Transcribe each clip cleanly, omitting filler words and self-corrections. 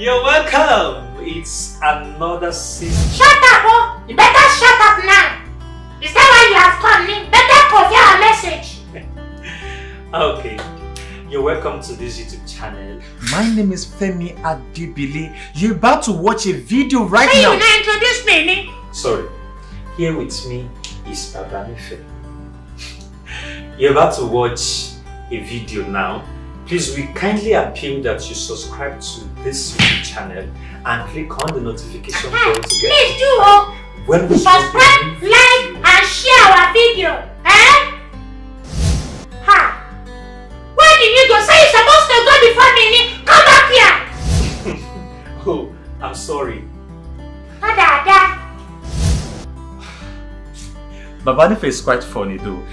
You're welcome. It's another season. Shut up, oh! You better shut up now. Is that why you have come me? Better convey our message. Okay. You're welcome to this YouTube channel. My name is Femi Adibili. You're about to watch a video right now. now. You now introduce me? Sorry. Here with me is Baba Nife. You're about to watch a video now. Please, we kindly appeal that you subscribe to this YouTube channel and click on the notification bell to get. Please do, oh! When we subscribe, like, and share our video. Eh? Ha! Where did you go? Say you're supposed to go before me. Come back here. Oh, I'm sorry. Baba Nife is quite funny though.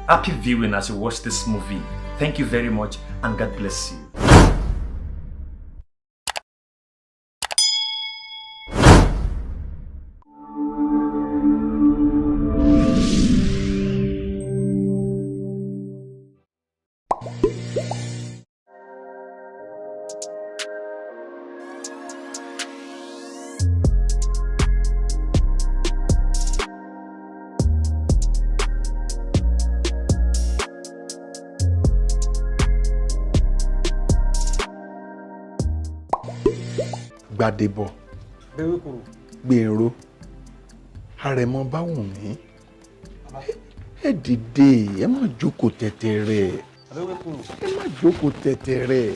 Happy viewing as you watch this movie. Thank you very much and God bless you. Gbadebo Gbèrò Àrẹ̀mọ Báwùmí ẹ dìde ẹ má jókòó tẹ̀tẹ̀rẹ̀ ẹ má jókòó tẹ̀tẹ̀rẹ̀.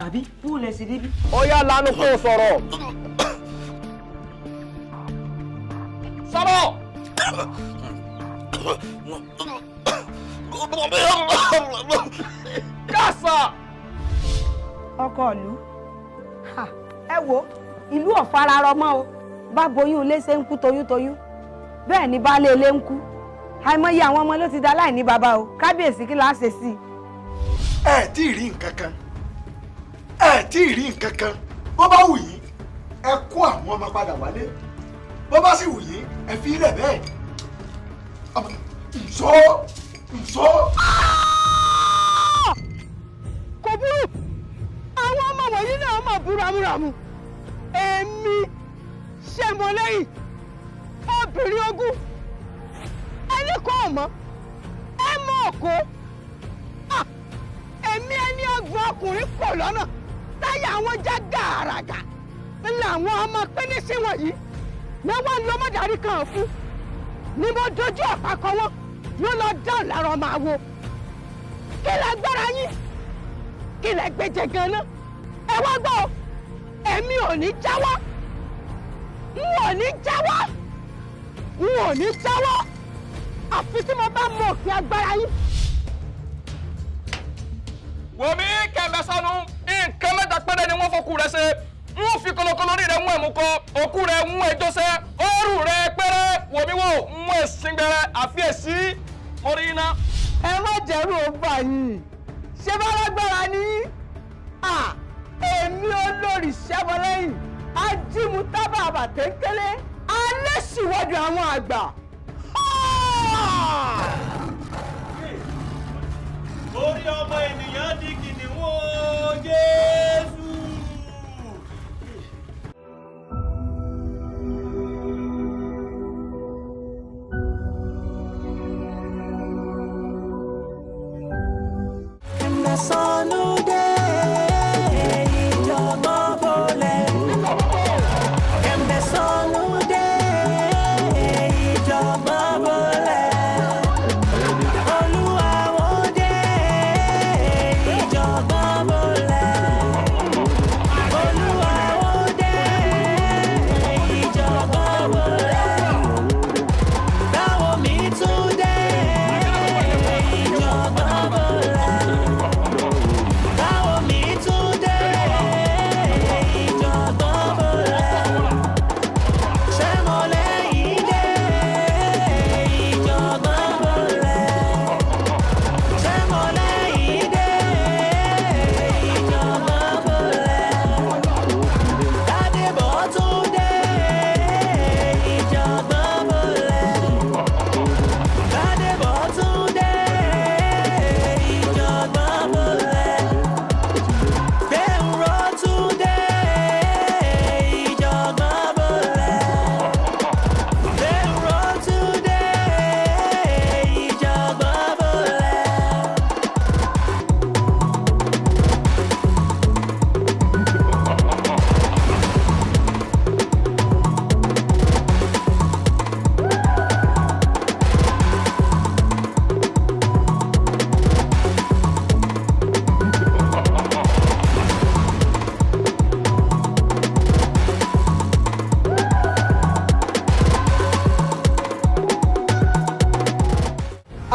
àbí bó lẹ sí débi. Ó yá lanu kó sọ̀rọ̀. Sọ̀rọ̀. Kásá. Ọkọ ìlú ẹ wo ìlú ọ̀fararọ mọ́ o bá boyún ilé ṣe ń kú toyúntoyún bẹ́ẹ̀ ni baálé ilé ń kú àìmọye àwọn ọmọ ló ti dá láì ní bàbá o kábíyèsí kí la ṣe sí. ẹ tí ì rí nǹkan kan ẹ tí ì rí nǹkan kan bó bá wù yín ẹ kó àwọn ọmọ padà wálé bó bá sì wù yín ẹ fi rẹ̀ bẹ́ẹ̀ ǹṣó ǹṣó. Kò burú àwọn ọmọ wọ̀nyí náà mọ̀ bú ramúramù èmi ṣe mọ́ lẹ́yìn obìnrin ogún ẹni kọ́ ọ̀mọ́ ẹ mọ̀ ọ̀kọ́ èmi ẹni ọgbọ̀n ọkùnrin pọ̀ lọ́nà táyà àwọn já gàràgà làwọn ọmọ pínísí wọ̀nyí ní wọ́n lọ mọ́dàrí kan fún ni mo dojú ọ̀pá kọ wọ́n ló lọ dáhùn lára ọmọ àwo kí lẹ gbára yín kí lẹ gbẹjẹ ganan ẹ wá gbọ́ èmi ò ní jáwọ́ n ò ní jáwọ́ n ò ní jáwọ́ àfi tí mo bá mọ òfin agbára yín. wòmí kẹ̀mbẹ́ sọnù nǹkan mẹ́ta péré ni wọ́n fọkù rẹ̀ ṣe wọ́n fi kolokolo rí rẹ̀ mú ẹ̀mú kọ òkú rẹ̀ mú ẹjọ́sẹ́ òórù rẹ̀ péré wòmí wò mú ẹ̀sìn gbẹrẹ àfiyèsí orí iná. ẹ má jẹ́rù ó bà yín ṣé bá lágbára ní èmi olórí Ṣẹ́bọlẹ́yìn ajímútábà àbàtẹ́ńkẹ́lẹ́ alẹ́ ṣìwọ́dù àwọn àgbà. orí ọmọ ènìyàn di kìnìún o Jésù.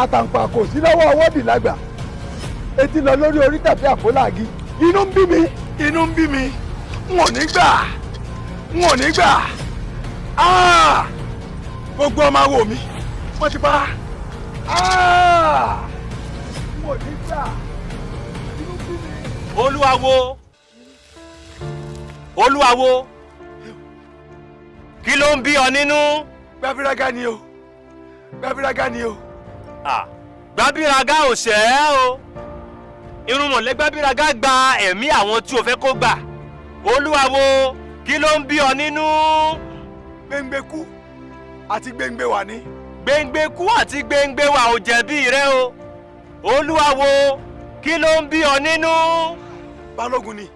àtàǹpà kò sí lọ́wọ́ ọwọ́ dì lágbà etí lọ lórí orí tàbí àpòláàgì inú ń bí mi n ò ní gbà gbogbo ọmọ awo mi wọ́n ti bá n ò ní gbà inú ń bí mi. Olúwawo kí ló ń bí ọ nínú. Gbàbíraga ni o. Gbàbíraga ò ṣẹ̀ ẹ́ o. Irúnmọ̀lẹ́ Gbàbíraga gba ẹ̀mí àwọn tí o fẹ́ kó gbà. Olúwawo kí ló ń bí ọ nínú. Gbẹ̀ngbẹ̀kú àti gbẹ̀ngbẹ̀wà ni. Gbẹ̀ngbẹ̀kú àti gbẹ̀ngbẹ̀wà ò jẹ̀bi rẹ o. Olúwawo kí ló ń bí ọ nínú. Balógun ni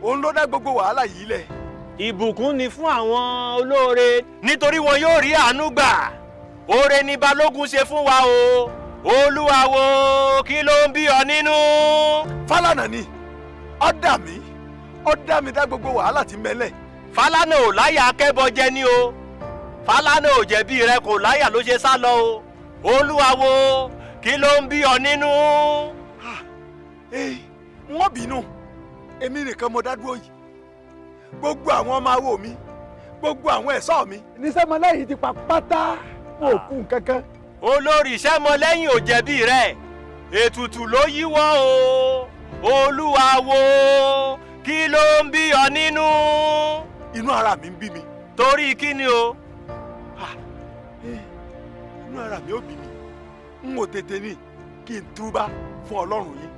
òun ló dá gbogbo wàhálà yìí lẹ̀. Ìbùkún ni fún àwọn olóore nítorí wọn yóò rí àánú gbà. Oore ni Balógun ṣe fún wa o. Olúwawo kí ló ń bí ọ nínú. Fálànà ni ó dá mi dá gbogbo wàhálà tí mẹ́lẹ̀. Fálànà ò láyà akẹ́bọjẹ ni o. Fálànà ò jẹ̀bi rẹ kò láyà ló ṣe sá lọ o. Olúwawo kí ló ń bí ọ nínú. Wọ́n bínú èmi nìkan mo dá dúró yìí gbogbo àwọn ọmọ awo mi gbogbo àwọn ẹ̀ṣọ́ mi níṣẹ́mọlẹ́yìn ti pa pátá wọn ò kú kankan. Olórí ìṣẹ́mọlẹ́yìn ò jẹ̀bi rẹ̀ ètùtù ló yíwọ́ o. Olúwawo kí ló ń bí ọ nínú. Inú ara mi ń bí mi. Torí kí ni o. Inú ara mi ò bí mi n ò tètè ní kí n túbá fún Ọlọ́run yìí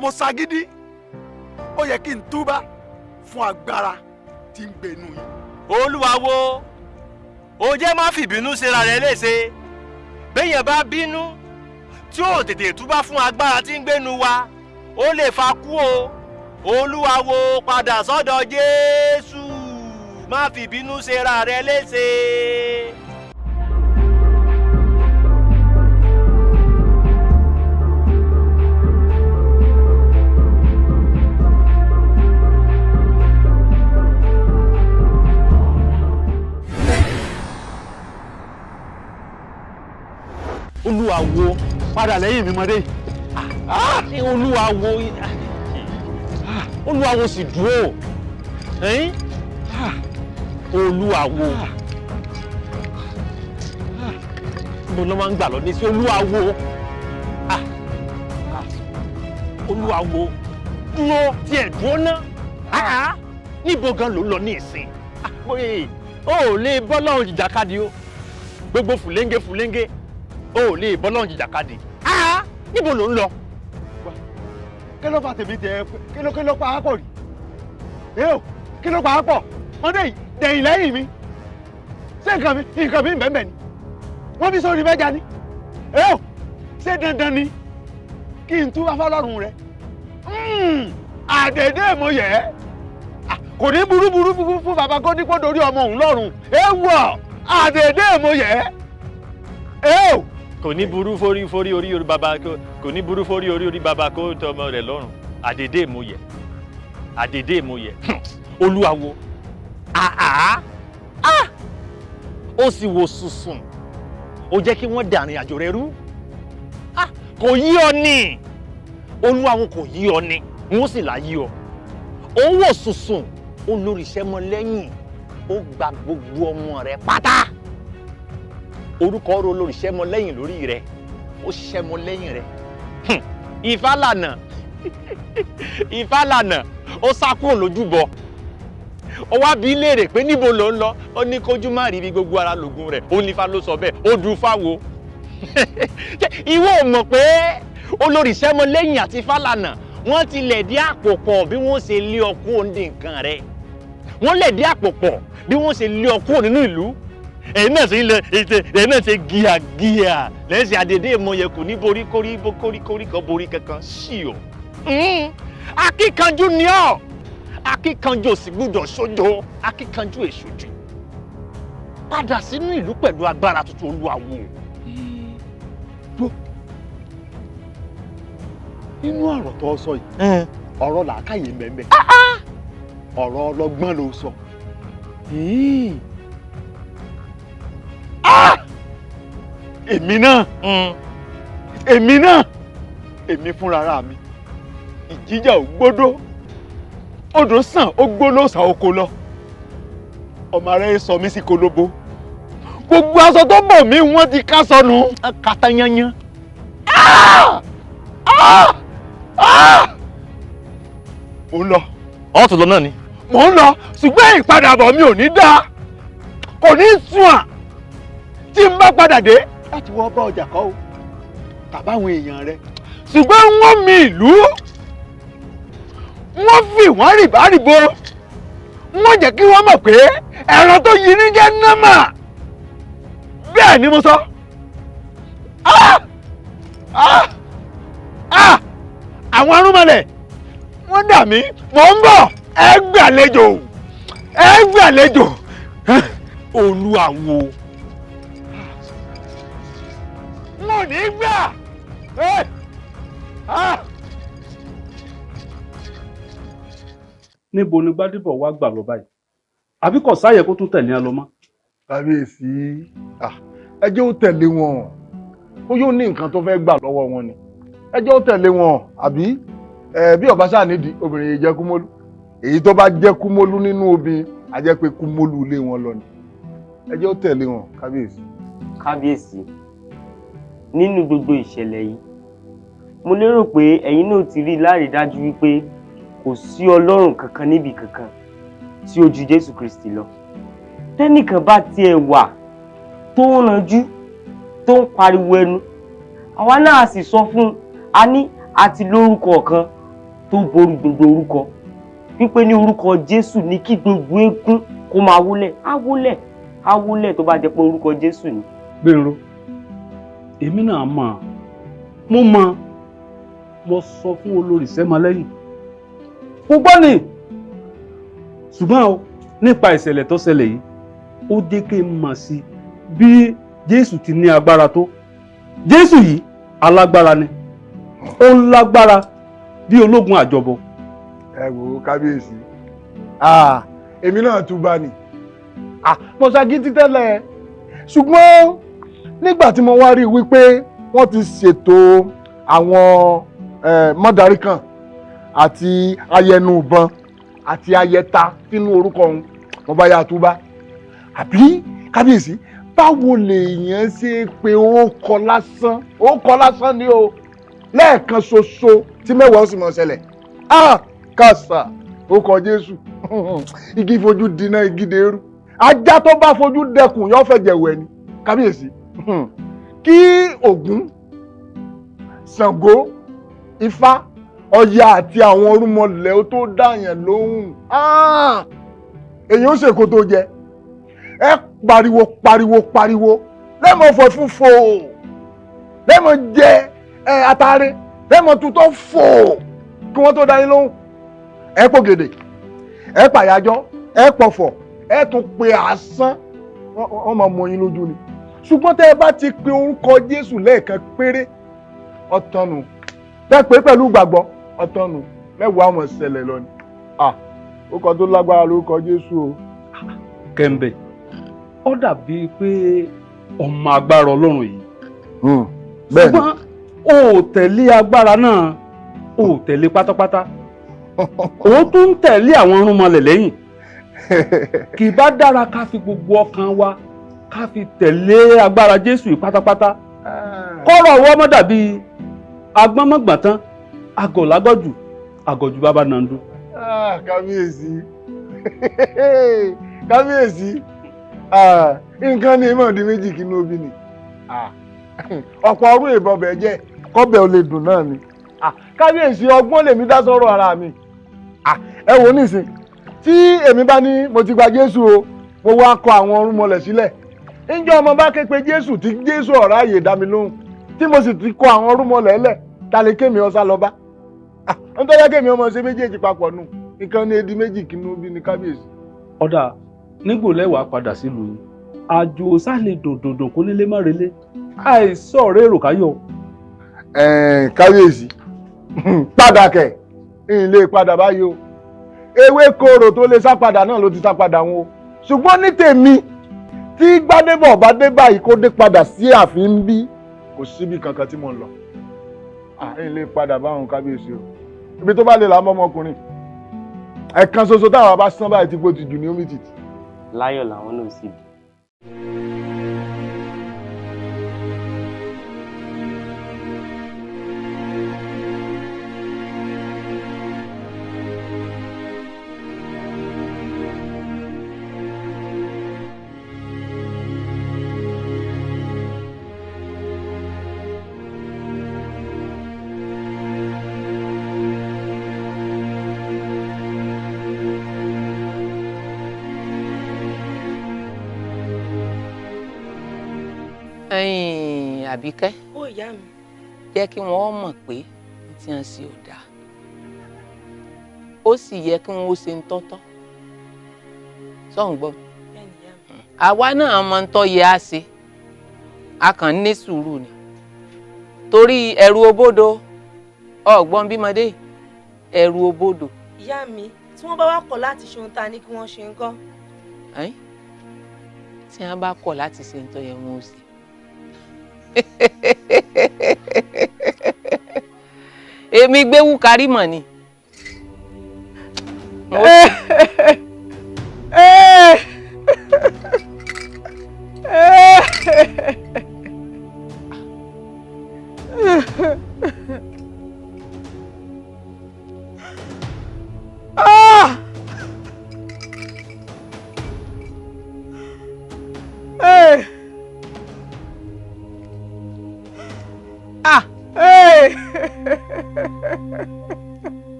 mo ṣagídí ó yẹ kí n túbá fún agbára tí ń gbénú yìí. Olúwawo ó jẹ́ má fìbínú ṣera rẹ̀ léṣe béèyàn bá bínú tí ó tètè túbá fún agbára tí ń gbénú wa ó lè fa kú o. Olúwawo padà sọ́dọ̀ Jésù má fìbínú ṣera rẹ̀ léṣe. Olúwawo padà lẹ́yìn mi mọ́dé. Olúwawo sì dúró. Olúwawo mo lọ máa ń gbà lọ ní sí Olúwawo. Olúwawo dúró tiẹ̀ dúró ná. Níbo gan ló lọ ní ìsìn? O ò lè bọ́ lọ́rùn jìjàkadì o. Gbogbo fùlẹ́ńgé o ò lè bọ́ lọ́rùn jìjàkadì. Níbo ló ń lọ? Kí ló fà tèmi tẹ kí ló pa á pọ̀ rí? Kí ló pa á pọ̀? Wọ́n dẹ̀yìn lẹ́yìn mi. Ṣé nǹkan mi bẹ́ẹ̀ ni? Wọ́n bí sórí mẹ́ja ni. Ṣé dandan ni kí n tú afọ́lọ́run rẹ̀? Àdèdè mo yẹ ẹ́. Kò ní burúburú fún bàbá kó dípò dorí ọmọ òun lọ́rùn. Àdèdè mo yẹ ẹ́. Kò ní burú forí orí bàbá kò ní burú forí orí bàbá kó tọmọ rẹ̀ lọ́rùn. Àdèdè mo yẹ. Olúwawo ó sì wo sùsùn ó jẹ́ kí wọ́n dàrin àjò rẹ̀ rú. Kò yí ọ ní Olúwawo kò yí ọ ní wọ́n sì là yí ọ. Ó wò sùsùn olórí ìṣẹ́mọlẹ́yìn ó gba gbogbo ọmọ rẹ̀ pátá. Orúkọ ọ̀rọ̀ olórí ìṣẹ́mọlẹ́yìn lórí rẹ̀ ó ṣẹ́mọlẹ́yìn rẹ̀. Ìfálànà ó sá kúrò lójúbọ. Ó wá bi léèrè pé níbo ló ń lọ. Ó ní kójú má rí bí gbogbo ara lògùn rẹ̀. Ó ní Ifá ló sọ bẹ́ẹ̀. Ó du Fáwo. Ìwọ ò mọ̀ pé olórí ìṣẹ́mọlẹ́yìn àti Fálànà wọ́n ti lẹ̀dí àpò pọ̀ bí wọ́n ṣe lé ọ kúrò ní nǹkan rẹ̀. Wọ́n lẹ̀dí àpò pọ̀ bí wọ́n ṣe lé ọ kúrò nínú ìlú. Ẹ̀yin náà ṣe gíà lẹ́sìn àdèdè mọ yẹ kò ní borí kórí kan borí kankan sí o. Akíkanjú ni ọ́. Akíkanjú ò sì gbúdọ̀ ṣojo. Akíkanjú èṣojú. Padà sínú ìlú pẹ̀lú agbára tuntun Olúwawo. Inú ọ̀rọ̀ tó sọ yìí ọ̀rọ̀ làákàyè mẹ́mẹ́ ọ̀rọ̀ ọlọ́gbọ́n ló sọ. Èmi náà èmi náà èmi fúnra mi ìjíjà ò gbódó odò sàn ó gbóná sàn oko lọ ọmọ rẹ sọ mí sí kolobo gbogbo aṣọ tó bò mí wọ́n ti ká sọnù kàtà yanyan. mo ń lọ. ọ̀tún lọ náà ni. mo ń lọ ṣùgbọ́n ìpadàbọ̀ mi ò ní dáa kò ní sùn à tí n bá padà dé láti wọ́n bá ọjà kọ́ o tàbáwọn èèyàn rẹ ṣùgbọ́n wọ́n mi ìlú wọ́n fi wọ́n rìbárìbò wọ́n jẹ́ kí wọ́n mọ̀ pé ẹran tó yí ní jẹ́ nọ́mà bẹ́ẹ̀ ni mo sọ. àwọn arúmọlẹ̀ wọ́n dà mí mò ń bọ̀ ẹ gbàlejò olúwawo. mo ní gbà. níbo ni Gbádébọ̀ wá gbà lọ báyìí àbí kò sáyẹ kó tún tẹ̀lé ẹ lọ mọ́. kábíyèsí ẹjẹ́ ó tẹ̀lé wọn ó yóò ní nǹkan tó fẹ́ gbà lọ́wọ́ wọn ni ẹjẹ́ ó tẹ̀lé wọn àbí bí ọba ṣáà nídìí obìnrin yìí jẹ́ kúmólú èyí tó bá jẹ́ kúmólú nínú obìnrin á jẹ́ pé kúmólú ilé wọn lọ ni ẹjẹ́ ó tẹ̀lé wọn kábíyèsí. kábíyèsí nínú gbogbo ìṣẹ̀lẹ̀ yìí mo lérò pé ẹ̀yin náà ti rí lárídájú wípé kò sí ọlọ́run kankan níbi kankan tí ó ju Jésù Kristi lọ tẹ́nìkan bá tiẹ̀ wà tó ń ranjú tó ń pariwo ẹnu àwa náà sì sọ fún a ní àti lórúkọ kan tó borí gbogbo orúkọ wípé ní orúkọ Jésù ní kí gbogbo eégún kó máa wólẹ̀ á wólẹ̀ tó bá jẹ́ pé orúkọ Jésù ni. Gbénró èmi náà mo sọ fún olórí Sẹ́mọlẹ́yìn kò gbọ́ ni ṣùgbọ́n o nípa ìṣẹ̀lẹ̀ tó ṣẹlẹ̀ yìí ó jẹ́ kí n mọ̀ sí bí Jésù ti ní agbára tó. Jésù yìí alágbára ni ó lágbára bí ológun àjọbọ. ẹ wò kábíyèsí èmi náà tún bá ní mo ṣàgídí tẹ́lẹ̀ ṣùgbọ́n nígbà tí mo wá rí i wípé wọ́n ti ṣètò àwọn mọ́dárí kan àti ayẹnubọn àti ayẹta nínú orúkọ òun mo bá yà túbá àbí kábíyèsí báwo lèèyàn ṣe pé orúkọ lásán ni o lẹ́ẹ̀kan ṣoṣo tí mẹ́wàá ó sì mọ̀ ṣẹlẹ̀ kàṣà orúkọ Jésù igi fojú dínà igi dèrú ajá tó bá fojú dẹkùn yóò fẹ̀jẹ̀ wẹ̀ ni kábíyèsí kí Ògún Ṣàngó Ifá Ọya àti àwọn orúnmọlẹ̀ ó tó dáyàn lóhùn èyàn ó ṣèkó tó jẹ ẹ pariwo lẹ́mọ̀ fọ fúnfò lẹ́mọ̀ jẹ àtàrí lẹ́mọ̀ tutọ́ fò kí wọ́n tó dá yín lóhùn ẹ pò gèdè ẹ pàyàjọ́ ẹ pọ̀fọ̀ ẹ tún pe àsán wọ́n máa mọ yín lójú ni ṣùgbọ́n tẹ́ ẹ bá ti pe orúkọ Jésù lẹ́ẹ̀kan péré ọ̀tọ̀nù tẹ́ pé pẹ̀lú gbàgbọ́ ọ̀tọ̀nù mẹ́wàá ọmọ ìṣẹ̀lẹ̀ lọ ni orúkọ tó lágbára lórúkọ Jésù o. Kẹ́ńbẹ̀ ó dàbí pé ọmọ agbára Ọlọ́run yìí ṣùgbọ́n ó tẹ̀lé agbára náà ó tẹ̀lé pátápátá ó tún ń tẹ̀lé àwọn irúnmọlẹ̀ lẹ́yìn kì bá dára ká fi gbogbo ọkàn wa ká fi tẹ̀lé agbára Jésù yìí pátápátá kọ́rọ̀ ọwọ́ mọ́ dàbí agbọ́nmọ́gbọ̀n tán agọ̀lágọ̀jù àgọ̀jù bàbá nàndú. kábíyèsí nǹkan ní ìmọ̀ ọdún méjì kí ní obì ni ọ̀pọ̀ ọdún ìbọn bẹ̀ jẹ́ kọ́bẹ̀ ò lè dùn náà ni kábíyèsí ọgbọ́n lèmi dá sọ́rọ̀ ara mi ẹ wò nísìn tí èmi bá ní mo ti gba Jésù o mo wá kọ àwọn ọ̀rúnmọlẹ̀ sílẹ̀ ǹjẹ́ ọmọ bá ké pe Jésù tí Jésù ọ̀rá ààyè dá mi lóhùn tí mo sì ti kọ àwọn ọ̀rúnmọlẹ̀ lẹ̀ ta lè kémi ọ̀sá lọ bá ń tọ́jà kémi ọmọ ṣe méjèèjì papọ̀ nù nǹkan ní edi méjì kínú bí ní kábíyèsí. ọ̀dà nígbò lẹ́wàá padà sílùú yìí àjò sálẹ̀ dòdòdò kó nílé má relé àìsàn rẹ̀ èrò káyọ̀. kábíyèsí padà kẹ̀ ń lè padà báyìí o ewé kóró tó lè sá padà náà ló ti sá padà wọn o ṣùgbọ́n ní tèmi tí Gbádébọ̀ bá dé báyìí kó dé padà sí ààfin bí kò síbi kankan tí mo ń lọ ẹ̀yin lè padà báwọn kábíyèsí o ibi tó bá lè là mọ́ ọmọkùnrin ẹ̀kan ṣoṣo táwọn bá sán báyìí tí kò ti jù ní omi tìtì. láyọ̀ làwọn náà sì bí. Àbíkẹ́ ó ìyá mi jẹ́ kí wọ́n mọ̀ pé n tí wọ́n ṣe ò dáa ó sì yẹ kí wọ́n ṣe ń tọ́tọ́ sọ̀n gbọ́ àwa náà mọ̀ ń tọ́ yẹ á ṣe a kàn ní sùúrù ni torí ẹ̀rù obódo ọ̀gbọ́n bímọdé ẹ̀rù obódo. ìyá mi tí wọ́n bá wá kọ̀ láti ṣe ohun tá a ní kí wọ́n ṣe ń kọ́. tí wọ́n bá kọ̀ láti ṣe ń tọ́ yẹ wọ́n ó ṣe. èmi gbéwú kárí mọ̀ ni.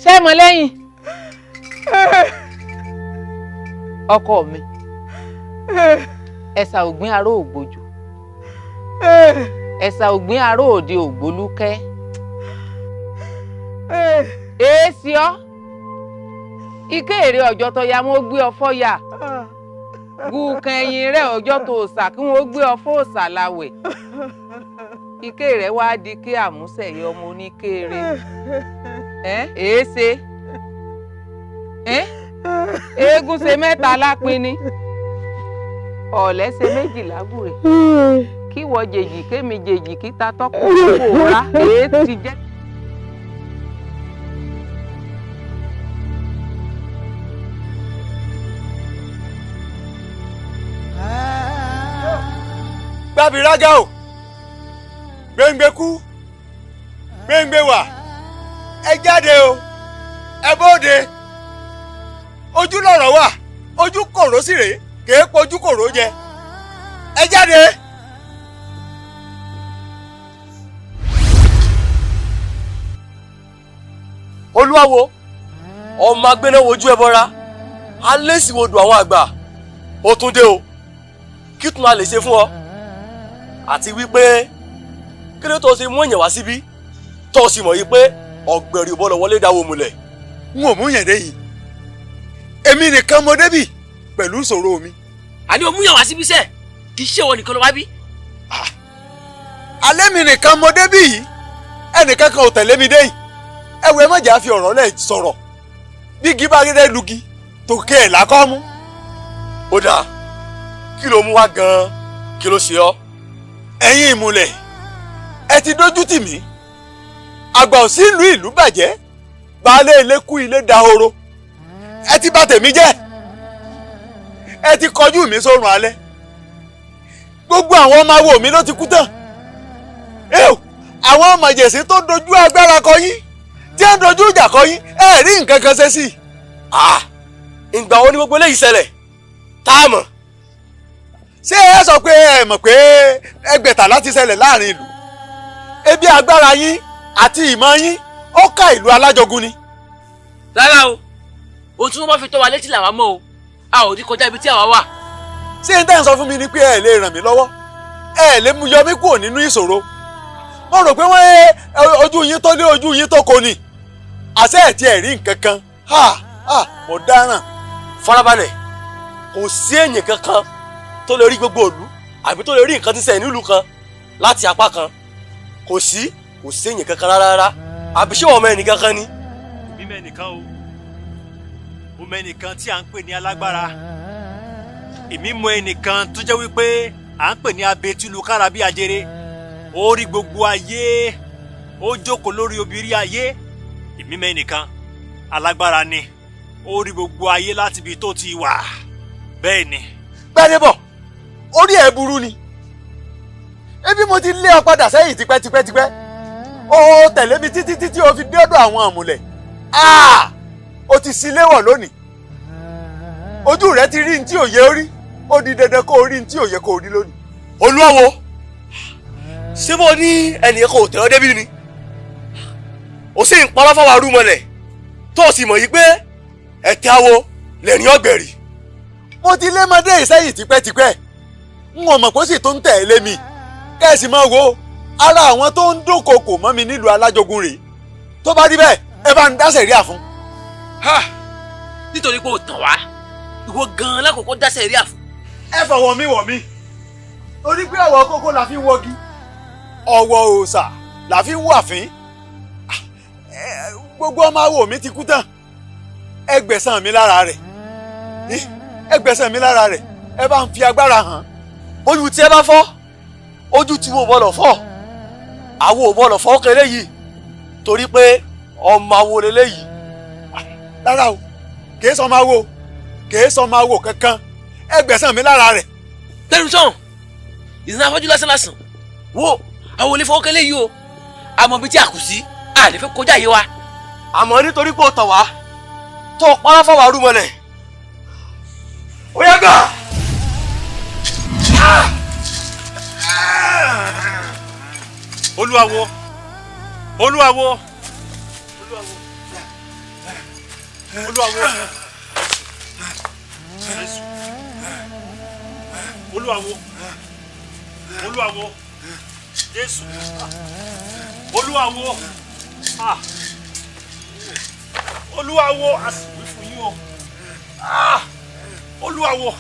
ṣé mọ lẹ́yìn ọkọ mi ẹ̀sà ògbín aró ògbójú ẹ̀sà ògbín aró òde ògbólúkẹ́ èsì ọ́ ike èrè ọjọ́ tó ya wọ́n gbé ọfọ́ yà gùnkàn ẹ̀yìn rẹ̀ ọjọ́ tó sà kí wọ́n gbé ọfọ́ òsà láwẹ̀ ike rẹ̀ wá di kí àmúṣẹ̀yẹ ọmọ oníkéré èéṣe eégún ṣe mẹ́ta lápin ni ọ̀lẹ́ ṣe méjì lágùrè kí wọ́n jèjì kémi jèjì kíta tọ́kọ̀ pòórá èé ti jẹ́. gbàbí rágà o gbẹ̀ngbẹ̀ kú gbẹ̀ngbẹ̀ wà ẹ jáde o ẹ bóde ojú lọ̀rọ̀ wà ojú kòró sì rèé kèé pojú kòró jẹ ẹ jáde. olúwawo ọmọ agbẹ́nà wojú ẹ bọ́ra alẹ́ sì wo dùn àwọn àgbà ó tún dé o kí tún a lè ṣe fún ọ àti wípé kí ló tó ṣe mú èèyàn wá síbí tó sì mọ̀ yìí pé ọ̀gbẹ̀rì ò bọ́lọ̀ wọlé dáwọ́ mulẹ̀. n ò mú yẹn dé yìí èmi nìkan mo débì pẹ̀lú ìṣòro mi. àní o mú yàn wá síbí sẹ́ kì í ṣe ìwọ nìkan ló wá bí. alẹ́ mi nìkan mo débì yìí ẹnìkan kan ò tẹ̀lé mi dé yìí ẹ wo ẹ má jà fi ọ̀rọ̀ lẹ̀ sọ̀rọ̀ bí igi bá gẹ́gẹ́ lugi tó kẹ́ ẹ̀ lákọ́ mú. ó dáa kí ló mú wá gan-an kí ló ṣe ọ́. ẹ̀yin ìmùlẹ̀ ẹ ti dójú tì mí àgbà ò sí ìlú bàjẹ́ baálé ilé kú ilé dahoro ẹ ti bà tèmi jẹ́ ẹ ti kọjú mi sórun alẹ́ gbogbo àwọn ọmọ awo mi ló ti kú tán àwọn ọmọ jẹ̀sí tó dojú agbára kọ yín tí ẹ ń dojú ìjà kọ yín ẹ rí nǹkan kan ṣe sí i. ìgbà wo ni gbogbo eléyìí ṣẹlẹ̀ tá a mọ̀. ṣé ẹ sọ pé ẹ mọ̀ pé ẹgbẹ̀ta láti ṣẹlẹ̀ láàrin ìlú ebi agbára yín àti ìmọ̀ yín ó ká ìlú alájọgún ni. rárá o ohun tí wọ́n bá fi tọ́ wa létí làwa mọ̀ o a ò rí kọjá ibi tí àwa wà. ṣé n tẹ́ ń sọ fún mi ni pé ẹ lè ràn mí lọ́wọ́ ẹ lè mú yọ mí kúrò nínú ìṣòro mo rò pé wọ́n ojú yín tó lé ojú yín tó kò ní àṣẹ ẹ̀ tí ẹ̀ rí nǹkan kan mo dáràn. farabalẹ̀ kò sí èèyàn kankan tó lè rí gbogbo ìlú àbí tó lè rí nǹkan tí ṣẹlẹ̀ nílùú kan láti apá kan kò sí èèyàn kankan rárá àbí ṣé wọ́n mọ ẹnì kankan ni. èmi mẹ́nìkan o mo mọ ẹnìkan tí à ń pè ní alágbára èmi mọ ẹnìkan tó jẹ́ wípé à ń pè ní abetulu kára bí ajere ó rí gbogbo ayé ó jókòó lórí obìnrin ayé èmi mẹ́nìkan alágbára ni ó rí gbogbo ayé láti ibi tó ti wà bẹ́ẹ̀ ni. Gbádébọ̀ orí ẹ̀ burú ni ebi mo ti lé ọ padà sẹ́yìn tipẹ́tipẹ́ ó tẹ̀lé mi títí ó fi dé ọ̀dọ̀ àwọn àmùlẹ̀ ó ti sí léwọ̀ lónìí ojú rẹ ti rí ní tí ò yẹ orí ó di dandan kó o rí ní tí ò yẹ kó o rí lónìí. Olúwawo ṣé mo ní ẹnìyẹn kò tẹ̀ ọ́ débi ni ó sì ń parọ́ fáwọn arúmọlẹ̀ tó o sì mọ̀ yí pé ẹ̀tẹ́ awo lẹ́rìn ọ̀gbẹ̀rì. mo ti lé mọ́dé ìsẹ́yìn tipẹ́tipẹ́ n ò mọ̀ pé ó sì tó ń tẹ̀lé mi kẹ́sì máa wo ara àwọn tó ń dúnkokò mọ́ mi nílùú alájogun rèé tó bá rí bẹ́ẹ̀ ẹ bá ń dá sẹ̀ríà fún. nítorí pé o tàn wá ìwọ gan-an lákòókò dá sẹ̀ríà fún. ẹ fọwọ́ mi wọ̀ mí torí pé ọwọ́ kókó la fi ń wọ́gi ọwọ́ òòṣà la fi ń wàfín gbogbo ọmọ awo mi ti kú tán ẹ gbẹ̀san mi lára rẹ̀ ẹ gbẹ̀san mi lára rẹ̀ ẹ bá ń fi agbára hàn. ojú tí ẹ bá fọ́ ojú tí mo bọ̀lọ̀ fọ́ àwo ò bọ̀lọ̀ fọ́ kéré yìí torí pé ọmọ awo lélẹ́ yìí. rárá o kìí sọ máa wo kìí sọ máa wo kankan ẹ gbẹ̀san mi lára rẹ̀. tẹnu sàn ìsìn afọ́jú lásán wo àwọn olè fọwọ́ kéré yìí o àmọ́ ibi tí a kù sí a lè fẹ́ kọjá yé wa. àmọ́ nítorí pé o tàn wá tó o parọ́ fáwọn arúmọlẹ̀ ó yẹ gbà. Olúwawo Olúwawo Olúwawo Jésù Olúwawo Olúwawo Jésù Olúwawo Olúwawo a sì wí fún yín o Olúwawo.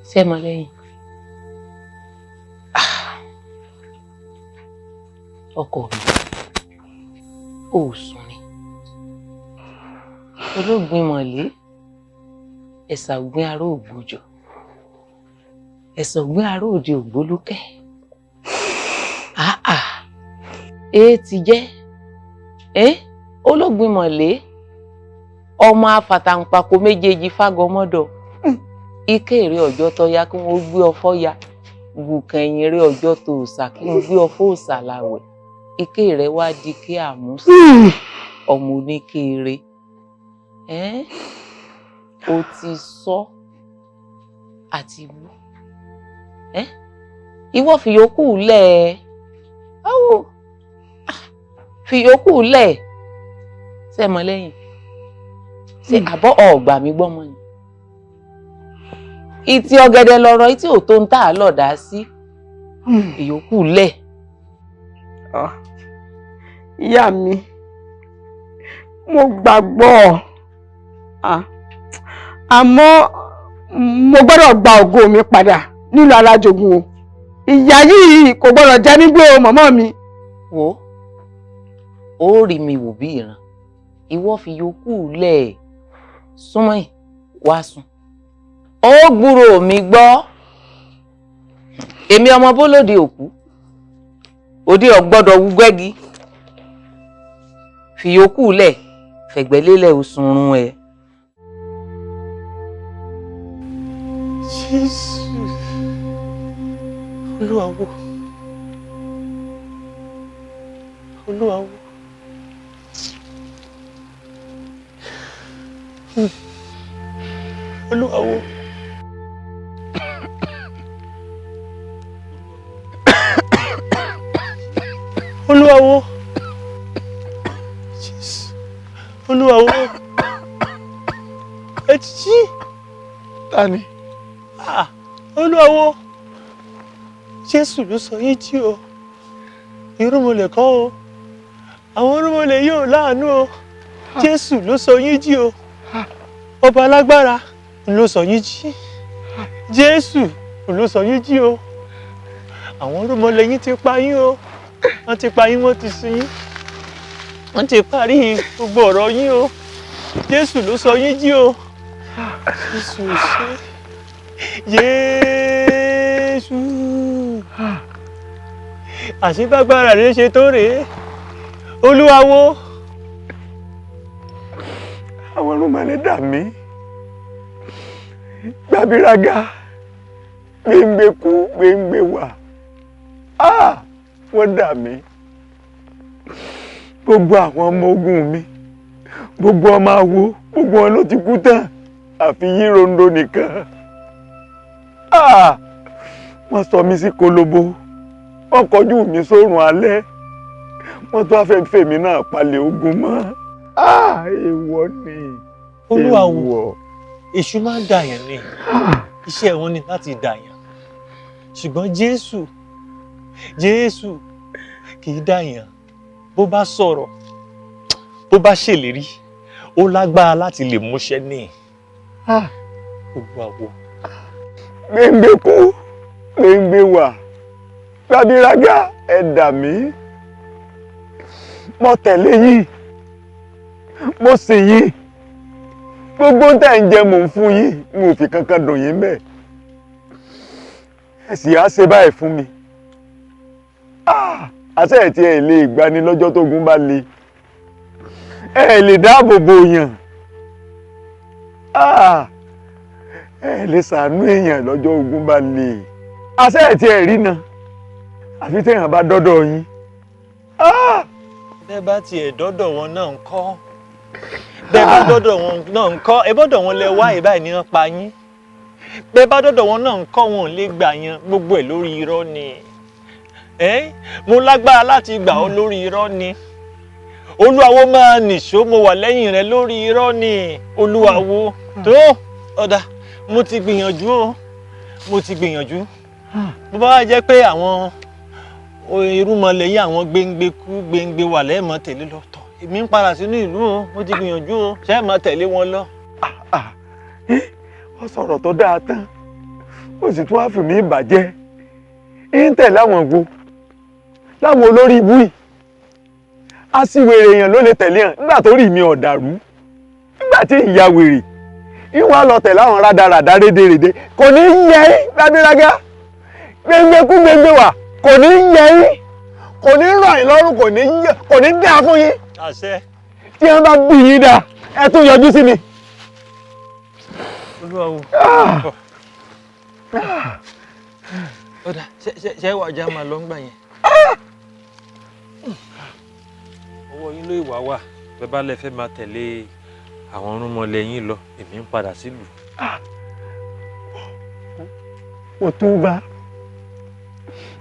Ṣé mọ lẹ́yìn? Ọkọ mi, ó sùn ni. Olóògbé mọ̀lé, ẹ̀sà ògbín aró ògbójọ. Ẹ̀sà ògbín aró òde ògbólúkẹ́. Ti jẹ́. Olóògbé mọ̀lé, ọmọ afàtàǹpàkò méjèèjì fágọmọ́dọ̀. Ike èrè ọjọ́ tó yá kí wọ́n gbé ọfọ́ ya bùkẹ̀yìn èrè ọjọ́ tó òòṣà kí wọ́n gbé ọfọ́ òòṣà láwẹ̀ ike rẹ̀ wá di kí àmúṣe ọmọ oníkéré o ti sọ àti wú ìwọ fìyókù lẹ̀ fìyókù lẹ̀ ṣe mọ lẹ́yìn ṣe àbọ̀ ọ̀gbà mi gbọ́mọ ni. Ìtì ọ̀gẹ̀dẹ̀ lọ̀rọ̀ ìtì ò tó ń tà lọ̀dá sí ìyókù lẹ̀. Ìyá mi mo gbàgbọ́ àmọ́ mo gbọ́dọ̀ gba ògo mi padà nílùú alájogun o ìyá yìí kò gbọ́dọ̀ jẹ́ nígbó mọ̀mọ́ mi. Wò ó rí mi wò bí ìran ìwọ fi yókù lẹ̀ súnmọ́ ẹ̀ wá sùn. Ó gbúrò mi gbọ́ èmi ọmọ bólódé òkú òde ọ̀gbọ́dọ̀ wúgbẹ́gi fi yókù lẹ̀ fẹ̀gbẹ́lélẹ̀ òsùnrún ẹ̀. Jésù Olúwawo Olúwawo Olúwawo wo. Jésù. Olúwa wo. Ẹ ti jí. Tani? Olúwa wo. Jésù ló sọ yín jí o. Irúnmọlẹ̀ kọ́ o. Àwọn irúnmọlẹ̀ yóò láàánú o. Jésù ló sọ yín jí o. Ọba alágbára ló sọ yín jí. Jésù ló sọ yín jí o. Àwọn irúnmọlẹ̀ yín ti pa yín o. Wọ́n ti pa yín, wọ́n ti sin yín. Wọ́n ti parí gbogbo ọ̀rọ̀ yín o. Jésù ló sọ yín jí o. Jésù ṣe. Jésù. Àṣebágbára rẹ̀ ṣe tó rèé. Olúwa wo. Àwọn irúnmọlẹ̀ dà mí. Gbàbíraga. Gbéǹgbé kú, gbéǹgbé wà. Wọ́n dà mí. Gbogbo àwọn ọmọ ogun mi, gbogbo ọmọ awo, gbogbo wọn ló ti kú tán. Àfi Yírondo nìkan. Wọ́n sọ mí sí kolobo. Wọ́n kọjú mi sórun alẹ́. Wọ́n tó afẹ́ fèmí náà palẹ̀ ogun mọ́. Èèwọ̀ ni. Olúwa wo. Èṣù máa ń dàyàn ni. Iṣẹ́ wọn ni láti dàyàn. Ṣùgbọ́n Jésù kì í dàyàn. Bó bá sọ̀rọ̀, bó bá ṣèlérí, ó lágbára láti lè múṣẹ ní. Olúwa wo. Gbéǹgbé kú, gbéǹgbé wà. Gbàbíraga, ẹ dà mí. Mo tẹ̀lé yín. Mo sìn yín. Gbogbo tẹ́ ń jẹ mò ń fún yín, mo fi kankan dùn yín bẹ́ẹ̀. Ẹ sì á ṣe báyìí fún mi. Àṣẹ ẹ̀ tí ẹ lè gbani lọ́jọ́ tógun bá le. Ẹ lè dáàbò bo yàn. Ẹ lè ṣàánú èèyàn lọ́jọ́ ogun bá le. Àṣẹ ẹ̀ tí ẹ rí náà. Àfi téèyàn bá dọ́dọ̀ yín. Bẹ́ẹ̀ bá tiẹ̀ dọ́dọ̀ wọn náà ń kọ́. Bẹ́ẹ̀ bá dọ́dọ̀ wọn náà ń kọ́. Ẹ bọ́dọ̀ wọn lẹ wá ìbáyìí ní wọ́n pa yín. Bẹ́ẹ̀ bá dọ́dọ̀ wọn náà ń kọ́, wọn ò lè gbà yan. Gbogbo ẹ̀ lórí irọ́ ni. Mo lágbára láti gbà ọ́ lórí irọ́ ni. Olúwa wo máa nìṣó, mo wà lẹ́yìn rẹ lórí irọ́ ni. Olúwa wo. Tó ọ̀dà, mo ti gbìyànjú o. Mo ti gbìyànjú. Bó bá wá jẹ́ pé àwọn irúnmọlẹ̀ yìí, àwọn gbéǹgbé kú, gbéǹgbé wà lẹ́ẹ̀mọ́ tẹ̀lé lọ́tọ̀. Èmi ń padà sínú ìlú o. Mo ti gbìyànjú o. Ṣé ẹ máa tẹ̀lé wọn lọ? Ó sọ̀rọ̀ tó dáa tán. Ó sì tún wá fi mí ìbàjẹ́. Ń tẹ̀lé àwọn wo. Láwọn olórí ibú yìí. Aṣiwèrè èèyàn ló lè tẹ̀lé hàn nígbà tó rí mi ọ̀dàrú. Nígbà tí ìyá wèrè. Ìwọ́n lọ tẹ̀lé àwọn rádaràdá rédèrèdè. Kò ní yẹ ẹ́ Gbàbíraga. Gbéǹgbé kú, gbéǹgbé wà. Kò ní yẹ ẹ́. Kò ní rọ̀ yín lọ́rùn, kò ní dá fún yín. Àṣẹ. Tí wọ́n bá bí yín dá, ẹ tún yọjú sí mi. Olúwa wo. Ọ̀dà, ṣe wà já máa lọ ń gbà yẹn. Ọwọ́ yín ló ìwà wà. Bẹ́ẹ̀ bá lẹ fẹ́ máa tẹ̀lé àwọn irúnmọlẹ̀ yín lọ, èmi ń padà sílùú.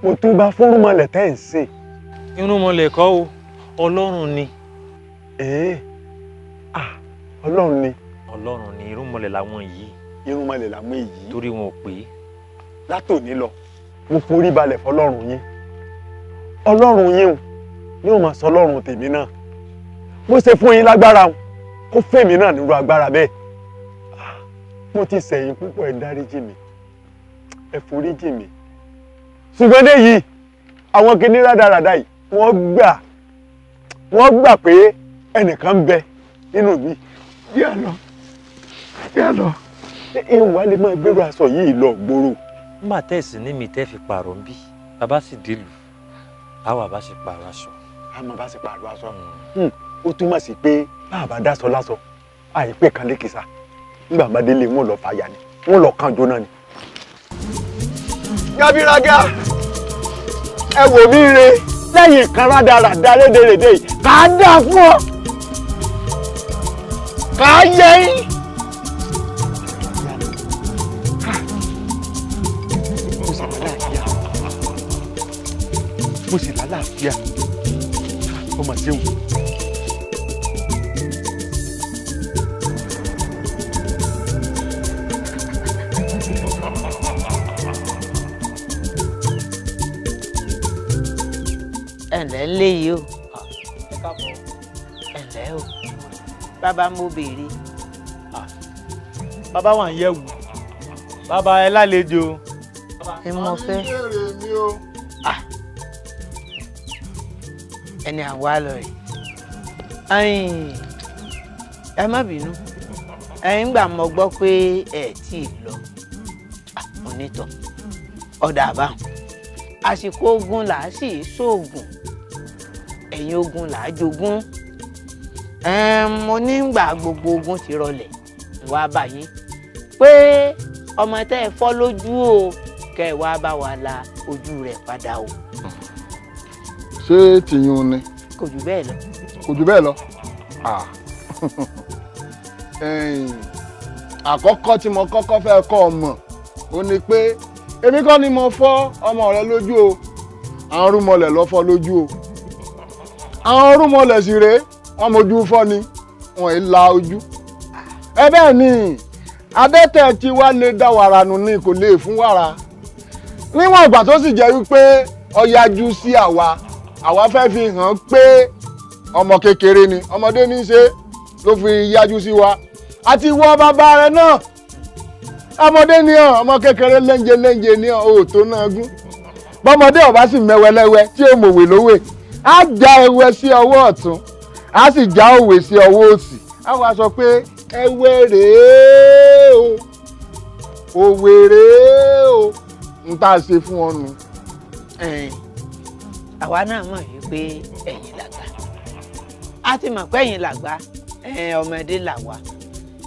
Mo túbá fún irúnmọlẹ̀ tẹ́ ń ṣe. Irúnmọlẹ̀ kọ́ o, Ọlọ́run ni. Ọlọ́run ni. Ọlọ́run ni, irúnmọlẹ̀ làwọn yìí. Irúnmọlẹ̀ làwọn èyí. Torí wọn ò pé. Látòní lọ, mo forí balẹ̀ fọlọ́run yín. Ọlọ́run yín ni ó máa sọ Ọlọ́run tèmi náà. Mo ṣe fún yín lágbára kó fèmí náà nírú agbára bẹ́ẹ̀. Mo ti ṣẹ̀yìn púpọ̀, ẹ dáríjì mi. Ẹ foríjì mi. Ṣùgbọ́n dé yìí, àwọn kìíní rádaràdà yìí, wọ́n gbà pé ẹnìkan ń bẹ nínú mi. Yá lọ. Ìwà lè máa gbèrò aṣọ yìí lọ gbòòrò. Nígbà tẹ́sí ní mi tẹ́ fi pààrọ̀ ń bí. Bàbá sì délùú. Àwa bá sì pààrọ̀ aṣọ. Àmọ́ bá sì pààrọ̀ aṣọ. Ó túmọ̀ sí pé bàbá dáṣọ lásọ. Àìpé kan lékìsà. Nígbà bá délé wọn lọ fàyà ni. Wọn lọ kàn jóná ni. Gbàbíraga, ẹ wò mí re lẹ́yìn kan rádaràda rédèrèdè yìí. Kà á dà fún ọ. Kà á yẹ yín. Mo sì lálàáfíà. ọmọ ṣeun. ẹ̀lẹ́ ń lé yìí o ẹ̀lẹ́ o bàbá mo béèrè. bàbá wà ń yẹ̀wò bàbá ẹ lálejò. ẹ mọ fẹ́ ẹni àwa lọ rè ẹ má bínú ẹ̀yin gbà mọ́ gbọ́ pé ẹ tí ì lọ onítọ̀ ọ̀dà àbáhùn àsìkò ogun là á sì sóògùn ẹ̀yìn ogun là á jogún mo nígbà gbogbo ogun ti rọlẹ̀ wá báyìí pé ọmọ tẹ́ ẹ fọ́ lójú o kẹ́ ẹ wá bá wa la ojú rẹ̀ padà o. ṣé tìyún ni. kò jù bẹ́ẹ̀ lọ. kò jù bẹ́ẹ̀ lọ. àkọ́kọ́ tí mo kọ́kọ́ fẹ́ kọ́ ọ mọ̀ ó ní pé èmi kọ́ ni mo fọ́ ọmọ rẹ lójú o àwọn rúmọlẹ̀ ló fọ́ lójú o àwọn rúmọlẹ̀ sì rèé wọ́n mojú fọ́ ni wọ́n ì la ojú ẹ bẹ́ẹ̀ ni adẹ́tẹ̀ tí wàá lè dá wàrà nù ni kò lè fún wàrà níwọ̀n ìgbà tó sì jẹ́ wípé ó yájú sí àwa fẹ́ fi hàn pé ọmọ kékeré ni ọmọdé ní í ṣe ló fi yájú sí wa àti wọ bàbá rẹ náà ọmọdé ni ọ ọmọ kékeré léńjẹ ni ọ òótọ́ náà gún bọ́mọdé ọba sì mẹ́wẹ́lẹ́wẹ́ tí ó mọ̀wé lówè á já ewé sí ọwọ́ ọ̀tún á sì já òwe sí ọwọ́ òsì á wá sọ pé ewé rèé o òwe rèé o n tá a ṣe fún ọ nù. àwa náà mọ̀ yìí pé ẹ̀yin làgbà a ti mọ̀ pé ẹ̀yin làgbà ọmọdé làwa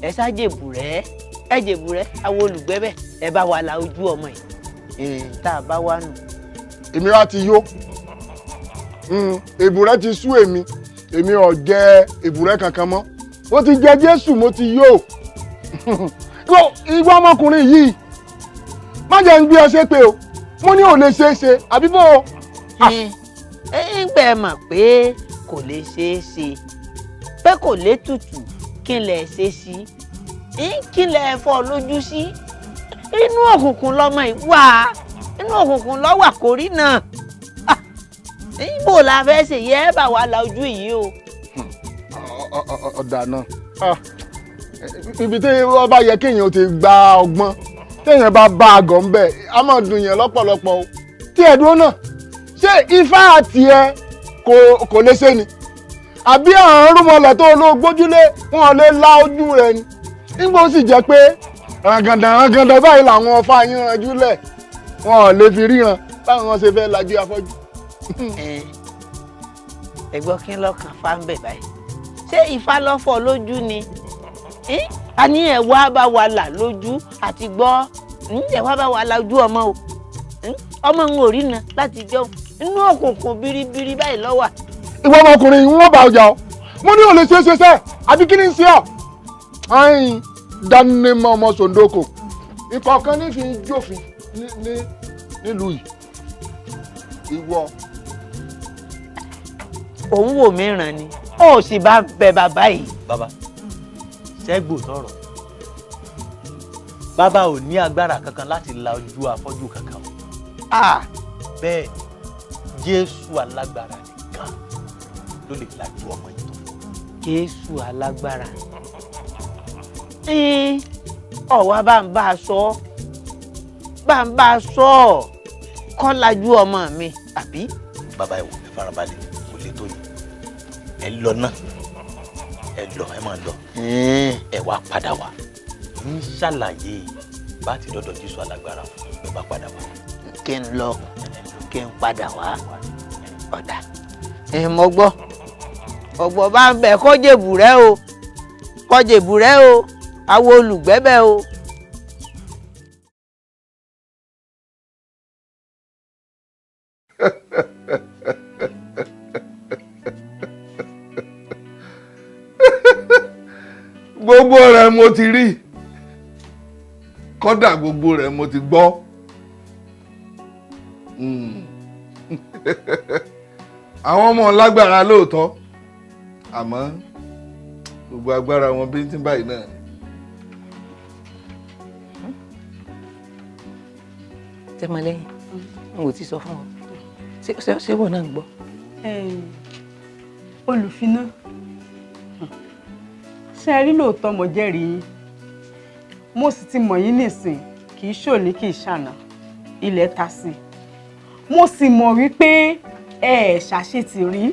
ẹ ṣàjèbù rẹ̀ ẹ jèbù rẹ̀ àwọn olùgbẹ́bẹ̀ ẹ bá wa la ojú ọmọ yìí tá a bá wà nù. èmi wá ti yó èbùrẹ́ ti sú èmi ò jẹ èbùrẹ́ kankan mọ́ ó ti jẹ Jésù mo ti yó ìwọ ọmọkùnrin yìí má jẹ́ ń gbé ọ ṣépè o mo ní ò lè ṣeé ṣe àbí bó o. ń gbẹ mọ̀ pé kò lè ṣeé ṣe pé kò lè tutù kí n lè ṣe sí kí n lè fọ́ lójú sí inú òkùnkùn lọmọ yìí wà inú òkùnkùn lọ́wọ́ àkórí náà ibo la fẹ́ ṣe yẹ bá wa la ojú yìí o. ọ̀dà náà ibi tí wọ́n bá yẹ kéèyàn ti gba ọgbọ́n téèyàn bá bá àgọ́ ń bẹ̀ á máa dùn yẹn lọ́pọ̀lọpọ̀ o tí ẹ̀ dúró náà ṣé ifá àti ẹ kò lè ṣe ni àbí àwọn rúmọlẹ̀ tó ló gbójúlé wọn lè la ojú rẹ ni nígbà ó sì jẹ́ pé ràgàndàn báyìí làwọn ọfà yín ranjú lẹ̀ wọn lè fi ríran báwọn ṣe fẹ́ lajú afọ́jú. ẹ gbọ́ kí n lọ́kàn fá ń bẹ̀ báyìí ṣé ifá lọ́fọ̀ lójú ni a ní ẹ̀ wá bá wa là lójú àti gbọ́ ẹ̀ wá bá wa la ojú ọmọ o ọmọ ń rí na láti jọ inú òkùnkùn biribiri báyìí lọ́wọ́. ìwọ ọmọkùnrin yìí wọ́n bá ọjà ọ mo ní ò lè ṣeé ṣe sẹ́ àbí kí ni ń ṣe ọ. ayin dánimọ̀ ọmọ sòndókò ìkọ̀ọ̀kan ní fi jófin nílùú yìí ìwọ. òun wò mí ràn ni ó sì bá bẹ bàbá yìí. bàbá ṣẹ́gbò tọrọ bàbá ò ní agbára kankan láti la ojú afọ́jú kankan o. bẹ́ẹ̀ Jésù alágbára nìkan ló lè lajú ọmọ yìí tó fọ́. Jésù alágbára ọ̀wá bá ń bá a sọ kọ́ lajú ọmọ mi àbí. bàbá ẹ wò ẹ farabalẹ̀ kò lè tó yìí ẹ lọ náà ẹ lọ ẹ máa lọ ẹ wá padà wá ń ṣàlàyé bá ti dọ́dọ̀ Jésù alágbára ẹ bá padà wá. kí n lọ kí n padà wá ọ̀dà mo gbọ́ ọ̀gbọ́n bá ń bẹ̀ kọ́jèbù rẹ o àwọn olùgbẹ́bẹ̀ o. gbogbo rẹ̀ mo ti rí kódà gbogbo rẹ̀ mo ti gbọ́ àwọn ọmọ lágbára lóòótọ́ àmọ́ gbogbo agbára wọn bí tí báyìí náà ni. Tẹ́mọlẹ́yìn n ò ti sọ fún ọ ṣé wọ́n náà ń gbọ́. Olùfiná ṣe rí lóòótọ́ mo jẹ́rìí yín mo sì ti mọ̀ yín nísìn kì í ṣòní kì í ṣàná ilẹ̀ ta sí i mo sì mọ̀ wípé ẹ ṣàṣetì rí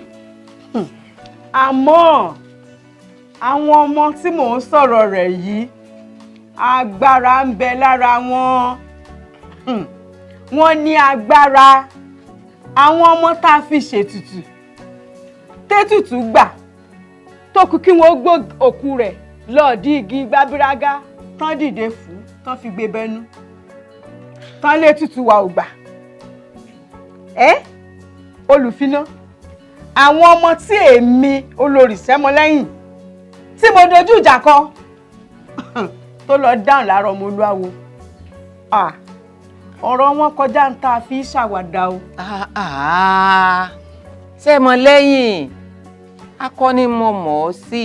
àmọ́ àwọn ọmọ tí mò ń sọ̀rọ̀ rẹ̀ yìí agbára ń bẹ lára wọn wọ́n ní agbára àwọn ọmọ tá a fi ṣètùtù tètùtù gbà tó kù kí wọ́n gbó òkú rẹ̀ lọ́ọ̀dí igi gbábírágá tán dìde fún tán fi gbé bẹ́nu tán lé tutù wa ò gbà Olùfiná àwọn ọmọ tí èmi olórí Sẹ́mọlẹ́yìn tí mo dojú ìjà kọ tó lọ dáhùn lára ọmọ olúwawo ọ̀rọ̀ wọn kọjá ń ta fi ṣàwàdà o. Sẹ́mọlẹ́yìn akọni mo mọ̀ ọ́ sí